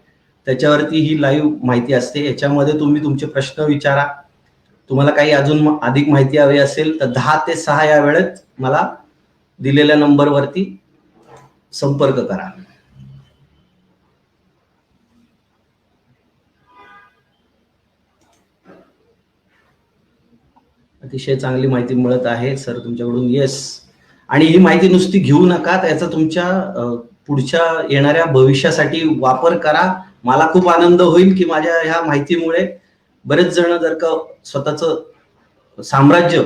त्याच्यावरती ही लाईव्ह माहिती असते. याच्यामध्ये तुम्ही तुमचे प्रश्न विचारा. तुम्हाला काही अजून अधिक माहिती हवी असेल तर 10 ते 6 या वेळेत मला दिलेल्या नंबरवरती संपर्क करा. अतिशय चांगली माहिती मिळत आहे सर तुमच्याकडून. येस. आणि ही माहिती नुसती घेऊ नका, त्याचा तुमच्या पुढच्या येणाऱ्या भविष्यासाठी वापर करा. मला खूप आनंद होईल की माझ्या ह्या माहितीमुळे बरेच जण जर का स्वतःचं साम्राज्य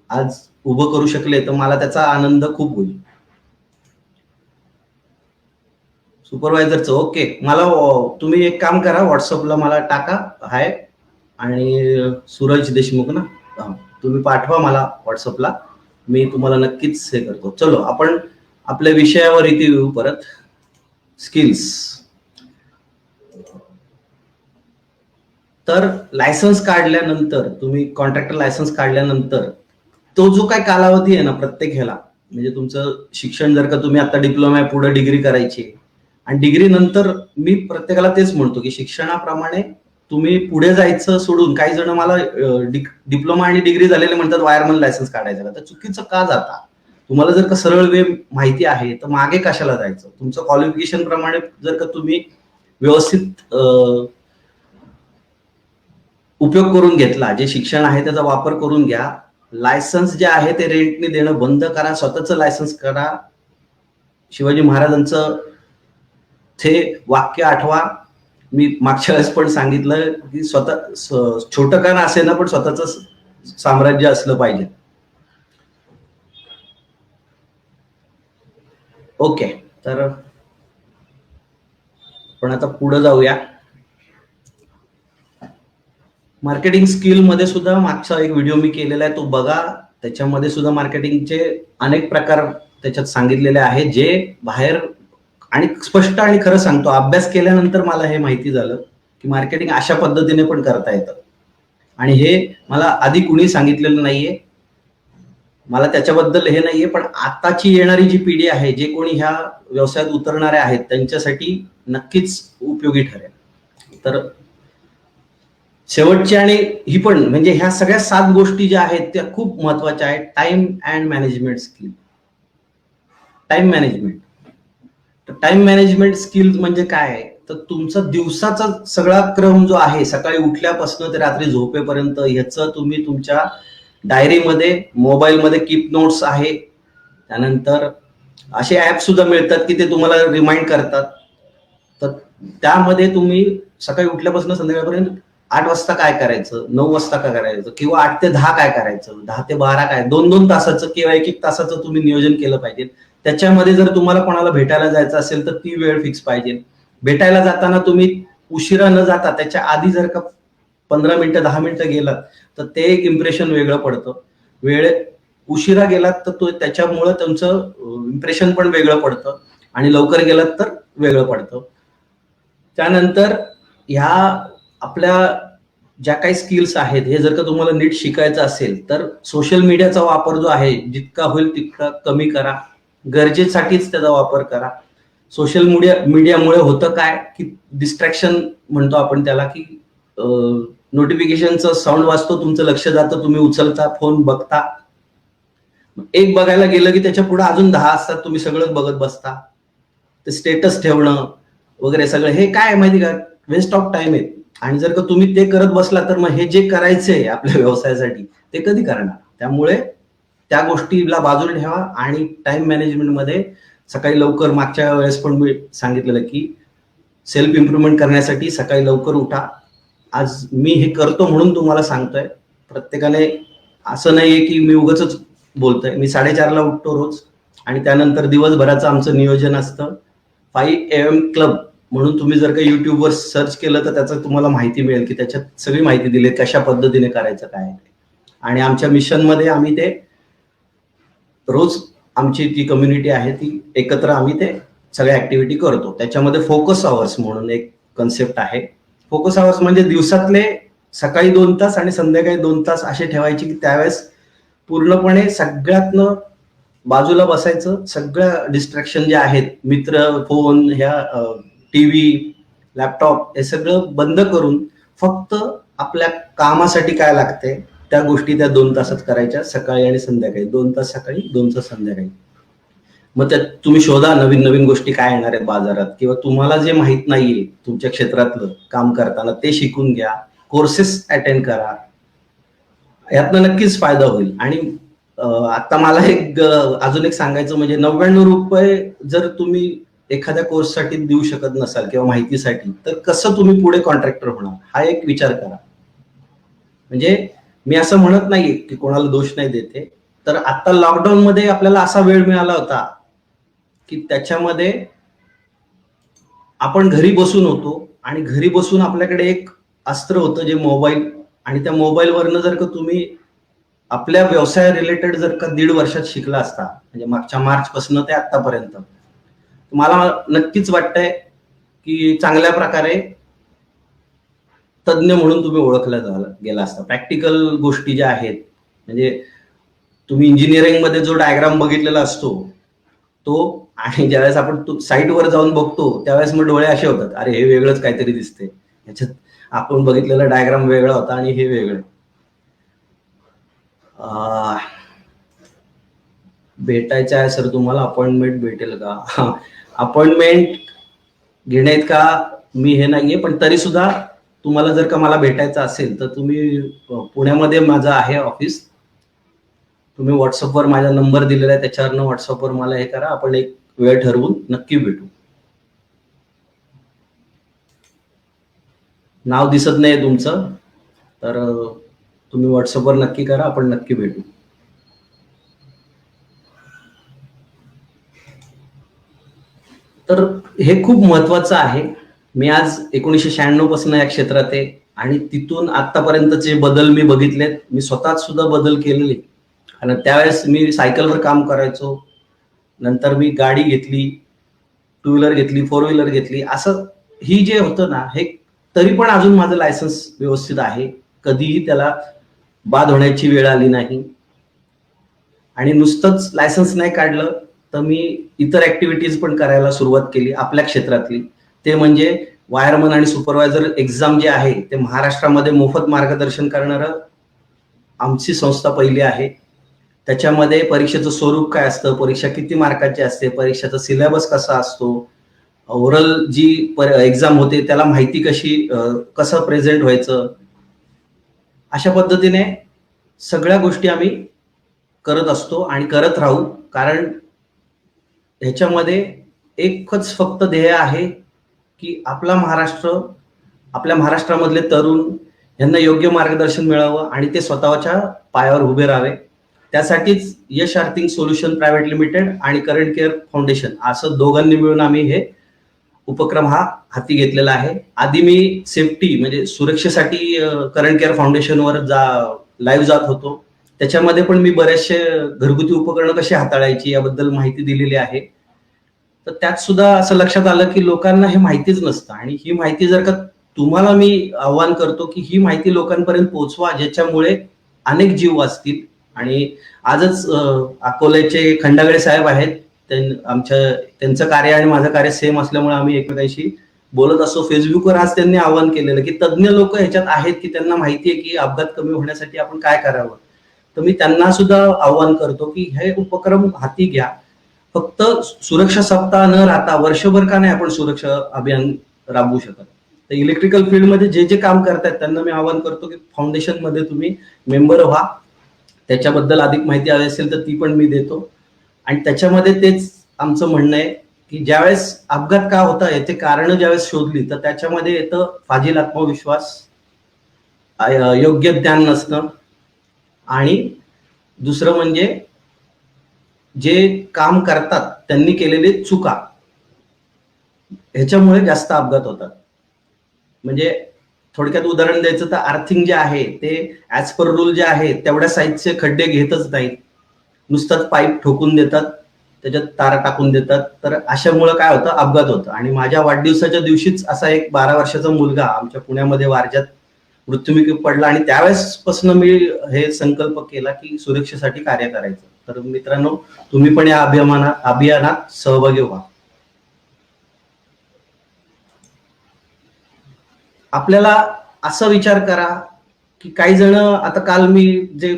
आज उभं करू शकले तर मला त्याचा आनंद खूप होईल. सुपरवायझरचं ओके, मला तुम्ही एक काम करा, व्हॉट्सअपला मला टाका हाय, आणि सूरज देशमुख ना, तुम्ही पाठवा मला व्हॉट्सअपला, मी तुम्हाला नक्कीच हे करतो. चलो आपण आपल्या विषयावर इथे येऊ परत. स्किल्स. तर लायसन्स काढल्यानंतर, तुम्ही कॉन्ट्रॅक्टर लायसन्स काढल्यानंतर तो जो काय कालावधी आहे ना प्रत्येक ह्याला, म्हणजे तुमचं शिक्षण जर का तुम्ही आता डिप्लोमा आहे, पुढे डिग्री करायची आहे, आणि डिग्री नंतर मी प्रत्येकाला तेच म्हणतो की शिक्षणाप्रमाणे तुम्ही पुढे जायचं सोडून, काही जण मला डिप्लोमा आणि डिग्री झालेले म्हणतात वायरमन लायसन्स काढायचं का, तर चुकीचं का जाता? तुम्हाला जर का सरळ वे माहिती आहे तर मागे कशाला जायचं? तुमचं क्वालिफिकेशन प्रमाणे जर का तुम्ही व्यवस्थित उपयोग करून घेतला, जे शिक्षण आहे त्याचा वापर करून घ्या. लायसन्स जे आहे ते रेंटने देणं बंद करा, स्वतःचं लायसन्स करा. शिवाजी महाराजांचं ते वाक्य आठवा. मी मागच्या वेळेस पण सांगितलं की छोटं का असे ना, पण स्वतःच साम्राज्य असलं पाहिजे. ओके, तर पण आता पुढे जाऊया. मार्केटिंग स्किल मध्ये सुद्धा मागचा एक व्हिडिओ मी केलेला आहे, तो बघा. त्याच्यामध्ये सुद्धा मार्केटिंगचे अनेक प्रकार त्याच्यात सांगितलेले आहेत, जे बाहेर, आणि स्पष्ट आणि खरं सांगतो, अभ्यास केल्यानंतर मला हे माहिती झालं की मार्केटिंग अशा पद्धतीने पण करता येतं. आणि हे मला आधी कुणी सांगितलेलं नाहीये, मला त्याच्याबद्दल हे नाहीये. पण आताची येणारी जी पिढी आहे, जे कोणी ह्या व्यवसायात उतरणारे आहेत, त्यांच्यासाठी नक्कीच उपयोगी ठरेल. तर शेवटची आणि ही पण, म्हणजे ह्या सगळ्या 7 गोष्टी ज्या आहेत त्या खूप महत्वाच्या आहेत. Time and management skill. Time management. Time management skills म्हणजे काय? तर तुमचा दिवसाचा सगळा क्रम जो आहे, सकाळी उठल्यापासून ते रात्री झोपेपर्यंत, ह्याचं तुम्ही तुमच्या डायरीमध्ये, मोबाईलमध्ये कीप नोट्स आहे. त्यानंतर असे ऍप सुद्धा मिळतात की ते तुम्हाला रिमाइंड करतात. तर त्यामध्ये तुम्ही सकाळी उठल्यापासून संध्याकाळपर्यंत 8 वाजता काय करायचं, 9 वाजता काय करायचं, किंवा 8 ते 10 काय करायचं, 10 ते 12 काय, 2-2 तासाचं किंवा 1-1 तासाचं तुम्ही नियोजन केलं पाहिजे. त्याच्यामध्ये जर तुम्हाला कोणाला भेटायला जायचं असेल तर ती वेळ फिक्स पाहिजे. भेटायला जाताना तुम्ही उशिरा न जाता त्याच्या आधी जर का 15 मिनिटं 10 मिनिटं गेलात तर ते एक इम्प्रेशन वेगळं पडतं. वेळ उशिरा गेलात तर तो त्याच्यामुळं तुमचं इम्प्रेशन पण वेगळं पडतं, आणि लवकर गेलात तर वेगळं पडतं. त्यानंतर ह्या आपल्या ज्या काही स्किल्स आहेत, हे जर का तुम्हाला नीट शिकायचं असेल तर सोशल मीडियाचा वापर जो आहे जितका होईल तितका कमी करा. गरजेसाठीच त्याचा वापर करा. सोशल मीडियामुळे होतं काय की डिस्ट्रॅक्शन म्हणतो आपण त्याला, की नोटिफिकेशनचं साऊंड वाजतो, तुमचं लक्ष जातं, तुम्ही उचलता फोन, बघता. एक बघायला गेलं की त्याच्या पुढे अजून 10 असतात, तुम्ही सगळं बघत बसता. ते स्टेटस ठेवणं वगैरे सगळं, हे काय माहिती का, वेस्ट ऑफ टाइम आहे. आणि जर का तुम्ही ते करत बसला तर मग हे जे करायचंय आपल्या व्यवसायासाठी ते कधी करणार? त्यामुळे त्या गोष्टीला बाजूला ठेवा. आणि टाइम मॅनेजमेंट मध्ये सकाळी लवकर, मागच्या वेळेस पण मी सांगितलेलं की सेल्फ इम्प्रुव्हमेंट करण्यासाठी सकाळी लवकर उठा. आज मी हे करतो म्हणून तुम्हाला सांगतोय. प्रत्येकाने असं नाहीये की मी उगाच बोलतोय. मी 4:30ला उठतो रोज, आणि त्यानंतर दिवसभराचं आमचं नियोजन असतं. 5 AM क्लब म्हणून तुम्ही जर का युट्यूबवर सर्च केलं तर त्याचं तुम्हाला माहिती मिळेल, की त्याच्यात सगळी माहिती दिली कशा पद्धतीने करायचं काय. आणि आमच्या मिशनमध्ये आम्ही ते रोज, आमची ती कम्युनिटी आहे ती एकत्र आम्ही ते सगळ्या ऍक्टिव्हिटी करतो. त्याच्यामध्ये फोकस आवर्स म्हणून एक कन्सेप्ट आहे. फोकस आवर्स म्हणजे दिवसातले सकाळी 2 तास आणि संध्याकाळी 2 तास असे ठेवायचे, की त्यावेळेस पूर्णपणे सगळ्यातनं बाजूला बसायचं. सगळ्या डिस्ट्रॅक्शन जे आहेत, मित्र, फोन, ह्या टीव्ही, लॅपटॉप, हे सगळं बंद करून फक्त आपल्या कामासाठी काय लागते त्या गोष्टी त्या 2 तासात करायच्या, सकाळी आणि संध्याकाळी. 2 तास सकाळी, 2 तास संध्याकाळी. मग त्यात तुम्ही शोधा नवीन नवीन गोष्टी काय येणार आहेत बाजारात, किंवा तुम्हाला जे माहित नाहीये तुमच्या क्षेत्रातलं काम करताना ते शिकून घ्या. कोर्सेस अटेंड करा. यातनं नक्कीच फायदा होईल. आणि आता मला एक अजून एक सांगायचं म्हणजे, 99 रुपये जर तुम्ही एखाद्या कोर्ससाठी देऊ शकत नसाल किंवा माहितीसाठी, तर कसं तुम्ही पुढे कॉन्ट्रॅक्टर होणार, हा एक विचार करा. म्हणजे मी असं म्हणत नाही की कोणाला दोष नाही देते. तर आता लॉकडाऊन मध्ये आपल्याला असा वेळ मिळाला होता की त्याच्यामध्ये आपण घरी बसून होतो, आणि घरी बसून आपल्याकडे एक अस्त्र होतं जे मोबाईल. आणि त्या मोबाईलवरनं जर का तुम्ही आपल्या व्यवसाय रिलेटेड जर का 1.5 वर्षात शिकला असता, म्हणजे मागच्या मार्च पासून ते आतापर्यंत, मला नक्कीच वाटतंय की चांगल्या प्रकारे तज्ज्ञ म्हणून तुम्ही ओळखला गेला असता. प्रॅक्टिकल गोष्टी ज्या आहेत, म्हणजे तुम्ही इंजिनिअरिंगमध्ये जो डायग्राम बघितलेला असतो तो, आणि ज्यावेळेस आपण साईटवर जाऊन बघतो त्यावेळेस मग डोळे असे होतात, अरे हे वेगळंच काहीतरी दिसते, ह्याच्यात आपण बघितलेला डायग्राम वेगळा होता आणि हे वेगळं. भेटायचं आहे सर तुम्हाला, अपॉइंटमेंट भेटेल का? अपॉइंटमेंट घेण्याइतका मी हे नाहीये, पण तरी सुद्धा तुम्हाला जर का मला भेटायचं असेल तर तुम्ही पुण्यामध्ये माझं आहे ऑफिस, तुम्ही व्हॉट्सअपवर माझा नंबर दिलेला आहे, त्याच्यावरनं व्हॉट्सअपवर मला हे करा, आपण एक वेळ ठरवून नक्की भेटू. नाव दिसत नाही तुमचं, तर तुम्ही व्हॉट्सअपवर नक्की करा, आपण नक्की भेटू. तर हे खूप महत्वाचं आहे. मी आज 1996 पासून या क्षेत्रात आहे आणि तिथून आतापर्यंतचे बदल मी बघितलेत. मी स्वतःच सुद्धा बदल केलेले. आणि त्यावेळेस मी सायकलवर काम करायचो, नंतर मी गाडी घेतली, टू व्हीलर घेतली, फोर व्हीलर घेतली. असं ही जे होतं ना, हे तरी पण अजून माझं लायसन्स व्यवस्थित आहे, कधीही त्याला बाद होण्याची वेळ आली नाही. आणि नुसतंच लायसन्स नाही काढलं तर मी इतर ऍक्टिव्हिटीज पण करायला सुरुवात केली आपल्या क्षेत्रातली. ते म्हणजे वायरमन आणि सुपरवायझर एक्झाम जे आहे ते महाराष्ट्रामध्ये मोफत मार्गदर्शन करणारं आमची संस्था पहिली आहे. त्याच्यामध्ये परीक्षेचं स्वरूप काय असतं, परीक्षा किती मार्काची असते, परीक्षेचा सिलेबस कसा असतो, ओव्हरऑल जी एक्झाम होते त्याला माहिती कशी, कसं प्रेझेंट व्हायचं, अशा पद्धतीने सगळ्या गोष्टी आम्ही करत असतो आणि करत राहू. कारण ह्याच्यामध्ये एकच फक्त ध्येय आहे की आपला महाराष्ट्र, आपल्या महाराष्ट्रामधले तरुण यांना योग्य मार्गदर्शन मिळावं आणि ते स्वतःच्या पायावर उभे राहावे. त्यासाठीच यश अर्थिंग सोल्युशन प्रायव्हेट लिमिटेड आणि करंट केअर फाउंडेशन असं दोघांनी मिळून आम्ही हे उपक्रम हा हाती घेतलेला आहे. आधी मी सेफ्टी म्हणजे सुरक्षेसाठी करंट केअर फाउंडेशनवर लाईव्ह जात होतो. त्याच्यामध्ये पण मी बरेचसे घरगुती उपकरणं कशी हाताळायची याबद्दल माहिती दिलेली आहे. तर त्यात सुद्धा असं लक्षात आलं की लोकांना हे माहितीच नसतं, आणि ही माहिती जर का तुम्हाला मी आव्हान करतो की ही माहिती लोकांपर्यंत पोहोचवा, ज्याच्यामुळे अनेक जीव वाचतील. आणि आजच अकोल्याचे खंडागळे साहेब आहेत, त्यांचं कार्य आणि माझं कार्य सेम असल्यामुळे आम्ही एकमेकांशी बोलत असतो. फेसबुकवर आज त्यांनी आवाहन केलेलं की तज्ज्ञ लोक ह्याच्यात आहेत की त्यांना माहिती आहे की अपघात कमी होण्यासाठी आपण काय करावं. तर मी त्यांना सुद्धा आव्हान करतो की हे उपक्रम हाती घ्या. फक्त सुरक्षा सप्ताह न राहता वर्षभर का नाही आपण सुरक्षा अभियान राबवू शकत. तर इलेक्ट्रिकल फील्डमध्ये जे जे काम करतायत त्यांना मी आवाहन करतो की फाउंडेशन मध्ये तुम्ही मेंबर व्हा. त्याच्याबद्दल अधिक माहिती हवी असेल तर ती पण मी देतो. आणि त्याच्यामध्ये तेच आमचं म्हणणं आहे की ज्यावेळेस अपघात का होता याचे कारण ज्यावेळेस शोधली तर त्याच्यामध्ये येतं फाजील आत्मविश्वास, योग्य ज्ञान नसणं, आणि दुसरं म्हणजे जे काम करतात त्यांनी केलेले चुका, ह्याच्यामुळे जास्त अपघात होतात. म्हणजे थोडक्यात उदाहरण द्यायचं तर अर्थिंग जे आहे ते ऍज पर रूल जे आहे तेवढ्या साईजचे खड्डे घेतच नाहीत, नुसताच पाईप ठोकून देतात, त्याच्यात तारा टाकून देतात. तर अशामुळे काय होतं, अपघात होतं. आणि माझ्या वाढदिवसाच्या दिवशीच असा एक 12 वर्षाचा मुलगा आमच्या पुण्यामध्ये वारज्यात मृत्युमुखी पडला, आणि त्यावेळेसपासून मी हे संकल्प केला की सुरक्षेसाठी कार्य करायचं. तर मित्रांनो, तुम्ही पण या अभियानात सहभागी व्हा. आपल्याला असा विचार करा की काही जण, आता काल मी जे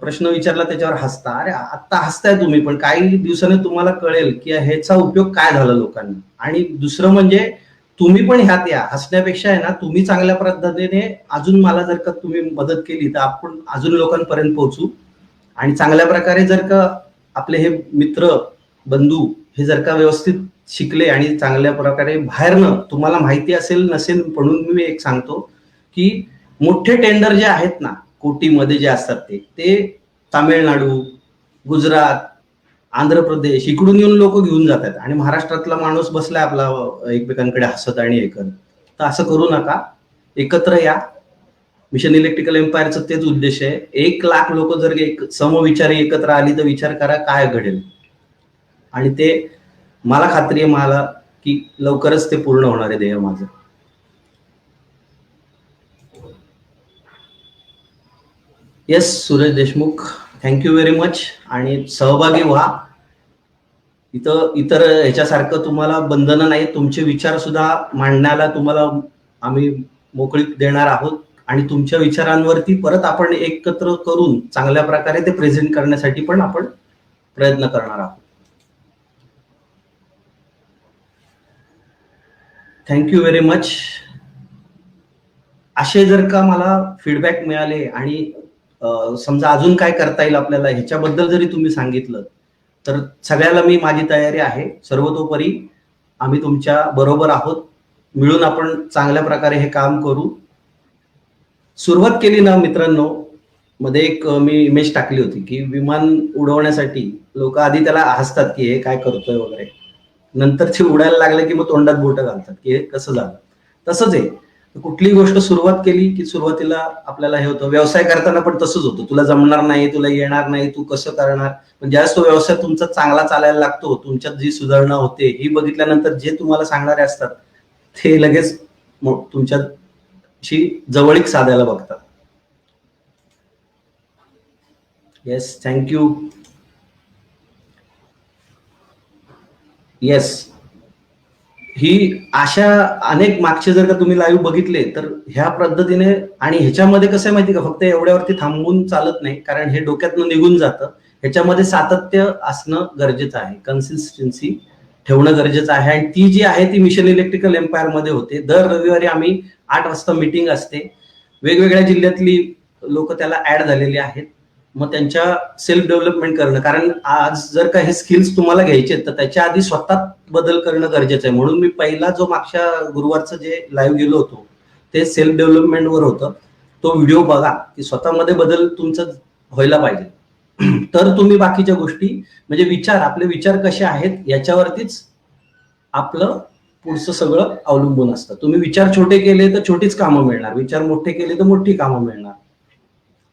प्रश्न विचारला त्याच्यावर हसता, अरे आता हसताय तुम्ही, पण काही दिवसांनी तुम्हाला कळेल की ह्याचा उपयोग काय झाला लोकांना. आणि दुसरं म्हणजे तुम्ही पण ह्यात या, हसण्यापेक्षा आहे ना, तुम्ही चांगल्या पद्धतीने अजून मला जर का तुम्ही मदत केली तर आपण अजून लोकांपर्यंत पोहोचू. आणि चांगल्या प्रकारे जर का आपले हे मित्र बंधू हे जर का व्यवस्थित शिकले आणि चांगल्या प्रकारे बाहेरनं, तुम्हाला माहिती असेल नसेल म्हणून मी एक सांगतो की मोठे टेंडर जे आहेत ना कोटीमध्ये जे असतात ते तामिळनाडू, गुजरात, आंध्र प्रदेश इकडून येऊन लोक घेऊन जातात, आणि महाराष्ट्रातला माणूस बसलाय आपला एकमेकांकडे हसत आणि हे करत. तर असं करू नका, एकत्र या. मिशन इलेक्ट्रिकल एम्पायरचं तेच उद्देश आहे. 1,00,000 लोक जर एक समविचारी एकत्र आली तर विचार करा काय घडेल. आणि ते मला खात्री आहे मला की लवकरच ते पूर्ण होणार आहे ध्येय माझं. Yes Suraj Deshmukh, thank you very much. आणि सहभागी व्हा. इथं इतर ह्याच्यासारखं तुम्हाला बंधनं नाही, तुमचे विचार सुद्धा मांडण्याला तुम्हाला आम्ही मोकळीक देणार आहोत आणि तुमच्या विचारांवरती परत आपण एकत्र करून चांगल्या प्रकारे ते प्रेझेंट करण्यासाठी पण आपण प्रयत्न करणार आहोत. Thank you very much. असे जर का मला फीडबॅक मिळाले आणि समजा अजून काय करता येईल आपल्याला ह्याच्याबद्दल जरी तुम्ही सांगितलं तर सगळ्याला मी माझी तयारी आहे. सर्वतोपरी आम्ही तुमच्या बरोबर आहोत. मिळून आपण चांगल्या प्रकारे हे काम करू. सुरुवात केली ना मित्रांनो, मध्ये एक मी इमेज टाकली होती की विमान उडवण्यासाठी लोक आधी त्याला हसतात की हे काय करतोय वगैरे, नंतर ते उडायला लागले की मग तोंडात बोटं घालतात की हे कसं झालं. तसंच आहे, कुठलीही गोष्ट सुरुवात केली की सुरुवातीला आपल्याला हे होतं. व्यवसाय करताना पण तसंच होतं, तुला जमणार नाही, तुला येणार नाही, तू कसं करणार. पण ज्यावेळेस तो व्यवसाय तुमचा चांगला चालायला लागतो, तुमच्यात जी सुधारणा होते ही बघितल्यानंतर जे तुम्हाला सांगणारे असतात ते लगेच तुमच्याशी जवळीक साधायला बघतात. Yes, thank you. येस, ही अशा अनेक मागचे जर का तुम्ही लाईव्ह बघितले तर ह्या पद्धतीने. आणि ह्याच्यामध्ये कसं आहे माहिती का, फक्त एवढ्यावरती थांबून चालत नाही, कारण हे डोक्यातनं निघून जातं. ह्याच्यामध्ये सातत्य असणं गरजेचं आहे, कन्सिस्टन्सी ठेवणं गरजेचं आहे. आणि ती जी आहे ती मिशन इलेक्ट्रिकल एम्पायर मध्ये होते. दर रविवारी आम्ही 8 वाजता मीटिंग असते. वेगवेगळ्या जिल्ह्यातली लोक त्याला ऍड झालेली आहेत. मग त्यांच्या सेल्फ डेव्हलपमेंट करणं, कारण आज जर का हे स्किल्स तुम्हाला घ्यायचे तर त्याच्या आधी स्वतः बदल करणं गरजेचं आहे. म्हणून मी पहिला जो मागच्या गुरुवारचं जे लाईव्ह गेलो होतो ते सेल्फ डेव्हलपमेंटवर होतं. तो व्हिडिओ बघा की स्वतःमध्ये बदल तुमचा व्हायला पाहिजे. तर तुम्ही बाकीच्या गोष्टी म्हणजे विचार, आपले विचार कसे आहेत याच्यावरतीच आपलं पुढचं सगळं अवलंबून असतं. तुम्ही विचार छोटे केले तर छोटीच कामं मिळणार, विचार मोठे केले तर मोठी कामं मिळणार.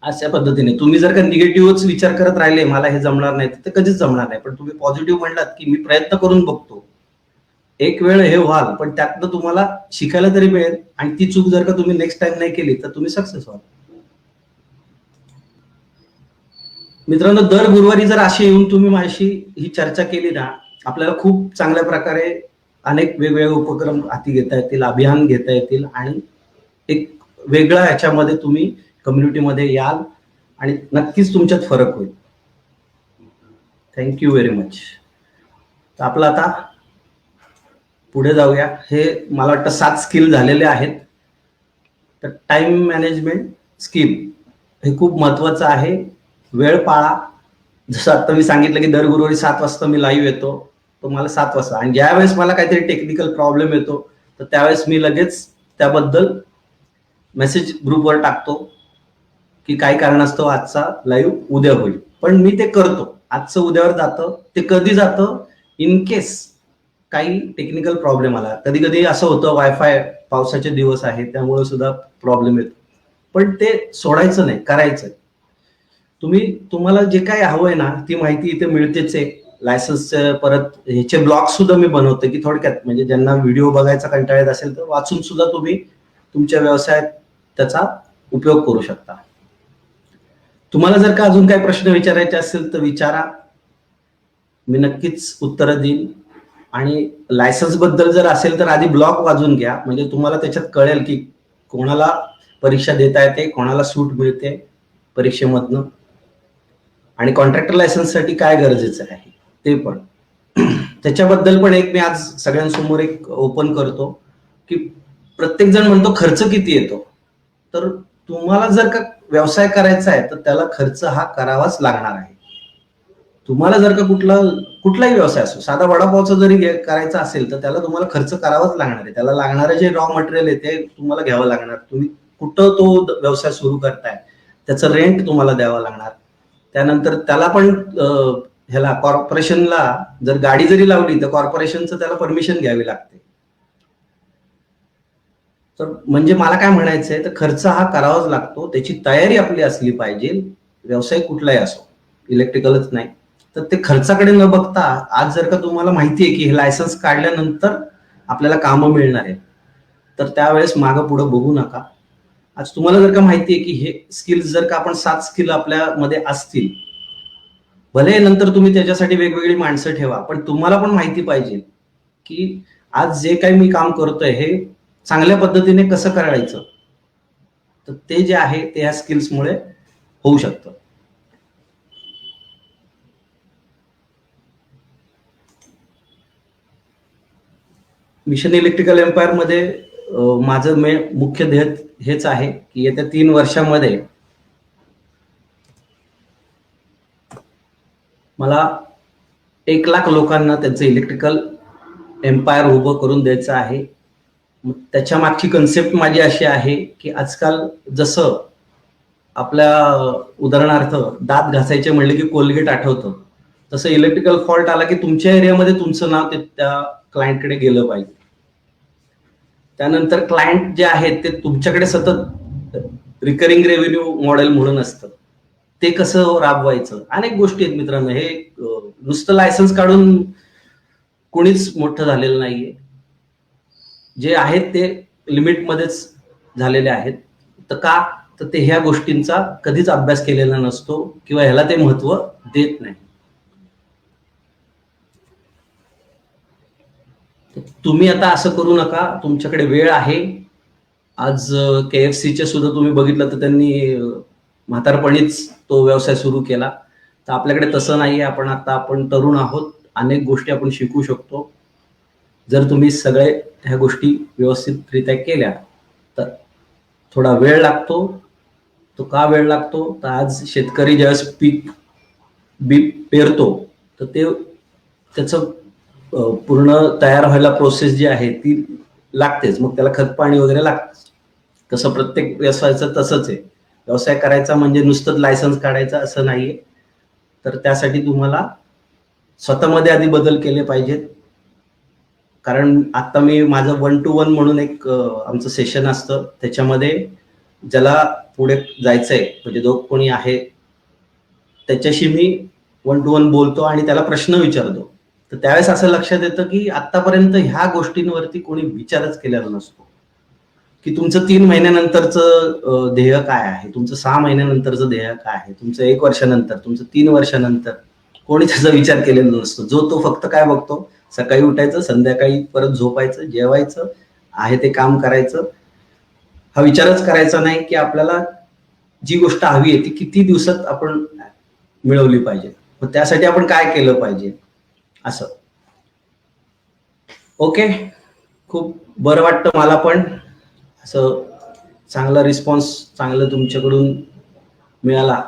अशा पद्धतीने तुम्ही जर का निगेटिव्हच विचार करत राहिले, मला हे जमणार नाही, तर कधीच जमणार नाही. पण तुम्ही पॉझिटिव्ह म्हणलात की मी प्रयत्न करून बघतो, एक वेळ हे व्हाल, पण त्यातनं तुम्हाला शिकायला तरी मिळेल. आणि ती चूक जर का तुम्ही नेक्स्ट टाइम नाही केली तर तुम्ही सक्सेस व्हाल. मित्रांनो, दर गुरुवारी जर अशी येऊन तुम्ही माझ्याशी ही चर्चा केली ना, आपल्याला खूप चांगल्या प्रकारे अनेक वेगवेगळे उपक्रम हाती घेता येतील, अभियान घेता येतील आणि एक वेगळा ह्याच्यामध्ये तुम्ही कम्युनिटीमध्ये याल आणि नक्कीच तुमच्यात फरक होईल. Thank you very much. तर आपलं आता पुढे जाऊया. हे मला वाटतं 7 स्किल झालेले आहेत. तर टाइम मॅनेजमेंट स्किल हे खूप महत्वाचं आहे. वेळ पाळा. जसं आता मी सांगितलं की दर गुरुवारी 7 वाजता मी लाईव्ह येतो, तो मला 7 वाजता. आणि ज्यावेळेस मला काहीतरी टेक्निकल प्रॉब्लेम येतो तर त्यावेळेस मी लगेच त्याबद्दल मेसेज ग्रुपवर टाकतो की काही कारणास्तव आजचा लाईव्ह उद्या होईल. पण मी ते करतो. आजचं उद्यावर जातं. ते कधी जातं, इन केस काही टेक्निकल प्रॉब्लेम आला. कधी कधी असं होतं, वायफाय पावसाचे दिवस आहे त्यामुळे सुद्धा प्रॉब्लेम येतो. पण ते सोडायचं नाही, करायचं. तुम्हाला जे काही हवंय ना ती माहिती इथे मिळतेच आहे. लायसन्सचे परत ह्याचे ब्लॉग सुद्धा मी बनवतो की थोडक्यात, म्हणजे ज्यांना व्हिडिओ बघायचा कंटाळा येत असेल तर वाचून सुद्धा तुम्ही तुमच्या व्यवसायात त्याचा उपयोग करू शकता. तुम्हाला जर का अजून काही प्रश्न विचारायचे असेल तर विचारा, मी नक्कीच उत्तरं देईन. आणि लायसन्स बद्दल जर असेल तर आधी ब्लॉग वाचून घ्या, म्हणजे तुम्हाला त्याच्यात कळेल की कोणाला परीक्षा देता येते, कोणाला सूट मिळते परीक्षेमधनं, आणि कॉन्ट्रॅक्टर लायसन्स साठी काय गरजेचं आहे ते पण. त्याच्याबद्दल पण एक मी आज सगळ्यांसमोर एक ओपन करतो की प्रत्येक जण म्हणतो खर्च किती येतो. तर तुम्हाला जर का व्यवसाय करायचा आहे तर त्याला खर्च हा करावाच लागणार आहे. तुम्हाला जर का कुठलाही व्यवसाय असो, साधा वडापावचा जरी करायचा असेल तर त्याला तुम्हाला खर्च करावाच लागणार आहे. त्याला लागणारे जे रॉ मटेरियल आहे ते तुम्हाला घ्यावं लागणार. तुम्ही कुठं तो व्यवसाय सुरू करताय त्याचं रेंट तुम्हाला द्यावं लागणार. त्यानंतर त्याला पण ह्याला कॉर्पोरेशनला जर गाडी जरी लावली तर कॉर्पोरेशनचं त्याला परमिशन घ्यावी लागते. तर म्हणजे मला काय म्हणायचंय, तर खर्च हा करावाच लागतो. त्याची तयारी आपली असली पाहिजे. व्यवसाय कुठलाही असो, इलेक्ट्रिकलच नाही. तर ते खर्चाकडे न बघता, आज जर का तुम्हाला माहिती आहे की हे लायसन्स काढल्यानंतर आपल्याला कामं मिळणार आहे तर त्यावेळेस मागं पुढं बघू नका. आज तुम्हाला जर का माहिती आहे की हे स्किल्स जर का आपण 7 स्किल आपल्यामध्ये असतील, भले नंतर तुम्ही त्याच्यासाठी वेगवेगळी माणसं ठेवा, पण तुम्हाला पण माहिती पाहिजे की आज जे काही मी काम करतोय हे चांगल्या पद्धतीने कसं करायचं. तर ते जे आहे ते ह्या स्किल्समुळे होऊ शकतं. मिशन इलेक्ट्रिकल एम्पायर मध्ये माझं मुख्य ध्येय हेच आहे की येत्या 3 वर्षामध्ये मला 1,00,000 लोकांना त्यांचं इलेक्ट्रिकल एम्पायर उभं करून द्यायचं आहे. मग त्याच्या मागची कन्सेप्ट माझी अशी आहे की आजकाल जसं आपल्या उदाहरणार्थ दात घासायचे म्हणले की कोलगेट आठवतं, तसं इलेक्ट्रिकल फॉल्ट आला की तुमच्या एरियामध्ये तुमचं नाव त्या क्लायंटकडे गेलं पाहिजे. त्यानंतर क्लायंट जे आहेत ते तुमच्याकडे सतत रिकरिंग रेव्हेन्यू मॉडेल म्हणून असतं, ते कसं राबवायचं. अनेक गोष्टी आहेत मित्रांनो. हे नुसतं लायसन्स काढून कोणीच मोठं झालेलं नाहीये. जे आहेत ते लिमिटमध्येच झालेले आहेत. तर का? तर ते ह्या गोष्टींचा कधीच अभ्यास केलेला नसतो किंवा ह्याला ते महत्व देत नाही. तुम्ही आता असं करू नका. तुमच्याकडे वेळ आहे. आज KFCचे सुद्धा तुम्ही बघितलं तर त्यांनी म्हातारपणीच तो व्यवसाय सुरू केला. तर आपल्याकडे तसं नाहीये. आपण तरुण आहोत. अनेक गोष्टी आपण शिकू शकतो जर तुम्ही सगळे ह्या गोष्टी व्यवस्थितरित्या केल्या. तर थोडा वेळ लागतो. तो का वेळ लागतो? तर आज शेतकरी ज्यावेळेस बी पेरतो तर ते त्याचं पूर्ण तयार व्हायला प्रोसेस जी आहे ती लागतेच. मग त्याला खत पाणी वगैरे लागतं. तसं प्रत्येक व्यवसायाचं तसंच आहे. व्यवसाय करायचा म्हणजे नुसतंच लायसन्स काढायचं असं नाहीये. तर त्यासाठी तुम्हाला स्वतःमध्ये आधी बदल केले पाहिजेत. कारण आता मी माझं 1 to 1 म्हणून एक आमचं सेशन असतं, त्याच्यामध्ये ज्याला पुढे जायचंय म्हणजे जो कोणी आहे त्याच्याशी मी 1 to 1 बोलतो आणि त्याला प्रश्न विचारतो. तर त्यावेळेस असं लक्षात येतं की आतापर्यंत ह्या गोष्टींवरती कोणी विचारच केलेला नसतो की तुमचं 3 महिन्यानंतरचं ध्येय काय आहे, तुमचं 6 महिन्यानंतरचं ध्येय काय आहे, तुमचं 1 वर्षानंतर, तुमचं 3 वर्षानंतर. कोणी त्याचा विचार केलेला नसतो. जो तो फक्त काय बघतो, सकाळी उठायचं, संध्याकाळी परत झोपायचं, जेवायचं, आहे ते काम करायचं. हा विचारच करायचा नाही की आपल्याला जी गोष्ट हवी आहे ती किती दिवसात आपण मिळवली पाहिजे, मग त्यासाठी आपण काय केलं पाहिजे असं. ओके, खूप बरं वाटतं मला पण असं चांगला रिस्पॉन्स चांगलं तुमच्याकडून मिळाला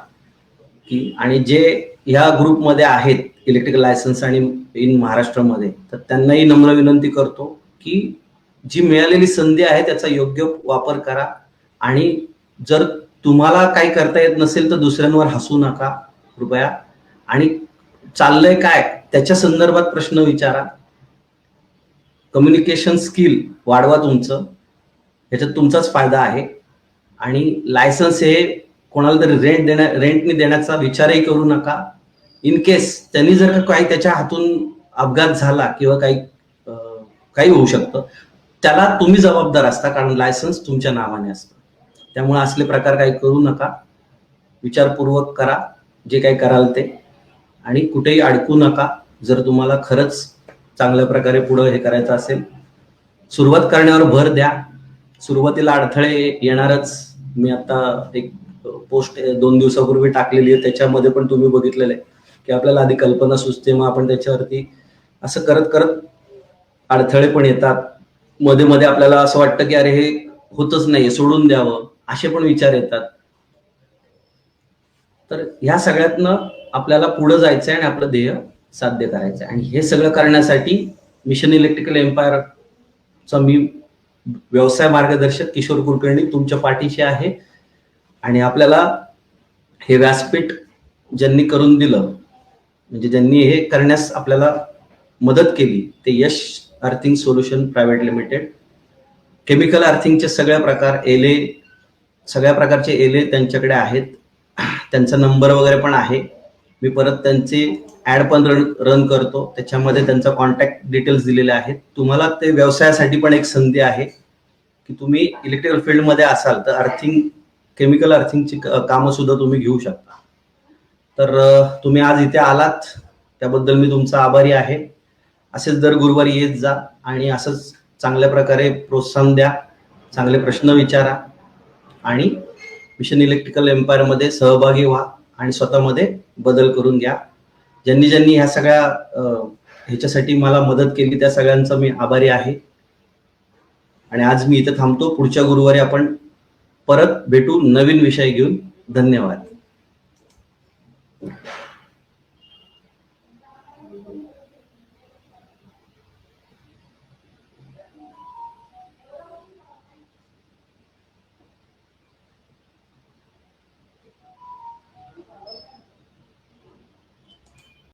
की. आणि जे ह्या ग्रुपमध्ये आहेत इलेक्ट्रिकल लायसन्स आणि इन महाराष्ट्रामध्ये, तर त्यांनाही नम्र विनंती करतो की जी मिळालेली संधी आहे त्याचा योग्य वापर करा. आणि जर तुम्हाला काही करता येत नसेल तर दुसऱ्यांवर हसू नका कृपया. आणि चाललंय काय त्याच्या संदर्भात प्रश्न विचारा. कम्युनिकेशन स्किल वाढवा तुमचं, ह्याच्यात तुमचाच फायदा आहे. आणि लायसन्स हे कोणाला तरी रेंटने देण्याचा विचारही करू नका. इन केस त्यांनी जर का काही त्याच्या हातून अपघात झाला किंवा काही होऊ शकतं, त्याला तुम्ही जबाबदार असता, कारण लायसन्स तुमच्या नावाने असतं. त्यामुळे असले प्रकार काही करू नका. विचारपूर्वक करा जे काही कराल ते, आणि कुठेही अडकू नका. जर तुम्हाला खरंच चांगल्या प्रकारे पुढे हे करायचं असेल, सुरुवात करण्यावर भर द्या. सुरुवातीला अडथळे येणारच. मी आता एक पोस्ट 2 दिवसापूर्वी टाकलेली आहे, त्याच्यामध्ये पण तुम्ही बघितलेलं आहे की आपल्याला आधी कल्पना सुचते, मग आपण त्याच्यावरती असं करत करत अडथळे पण येतात. मध्ये मध्ये आपल्याला असं वाटतं की अरे हे होतच नाहीये, सोडून द्यावं, असे पण विचार येतात. तर ह्या सगळ्यातनं आपल्याला पुढे जायचंय आणि आपलं ध्येय साध्य करायचं. आणि हे सगळं करण्यासाठी मिशन इलेक्ट्रिकल एम्पायरचा मी व्यवसाय मार्गदर्शक किशोर कुलकर्णी तुमच्या पाठीशी आहे. आणि आपल्याला हे व्यासपीठ ज्यांनी करून दिलं, म्हणजे ज्यांनी हे करण्यास आपल्याला मदत केली, ते Yash earthing solution private limited. Chemical अर्थिंगचे सगळ्या प्रकारचे एले त्यांच्याकडे आहेत. त्यांचा नंबर वगैरे पण आहे. मी परत त्यांची ऍड पण रन करतो, त्याच्यामध्ये त्यांचा कॉन्टॅक्ट डिटेल्स दिलेले आहेत. तुम्हाला ते व्यवसायासाठी पण एक संधी आहे की तुम्ही इलेक्ट्रिकल फील्डमध्ये असाल तर अर्थिंग, केमिकल अर्थिंगची कामं सुद्धा तुम्ही घेऊ शकता. तर तुम्ही आज इथे आलात त्याबद्दल मी तुमचा आभारी आहे. असेच दर गुरुवारी येत जा आणि असंच चांगल्या प्रकारे प्रोत्साहन द्या, चांगले प्रश्न विचारा आणि मिशन इलेक्ट्रिकल एम्पायरमध्ये सहभागी व्हा आणि स्वतःमध्ये बदल करून घ्या. ज्यांनी ज्यांनी ह्या सगळ्या ह्याच्यासाठी मला मदत केली त्या सगळ्यांचा मी आभारी आहे. आणि आज मी इथे थांबतो. पुढच्या गुरुवारी आपण परत भेटू नवीन विषय घेऊन. धन्यवाद.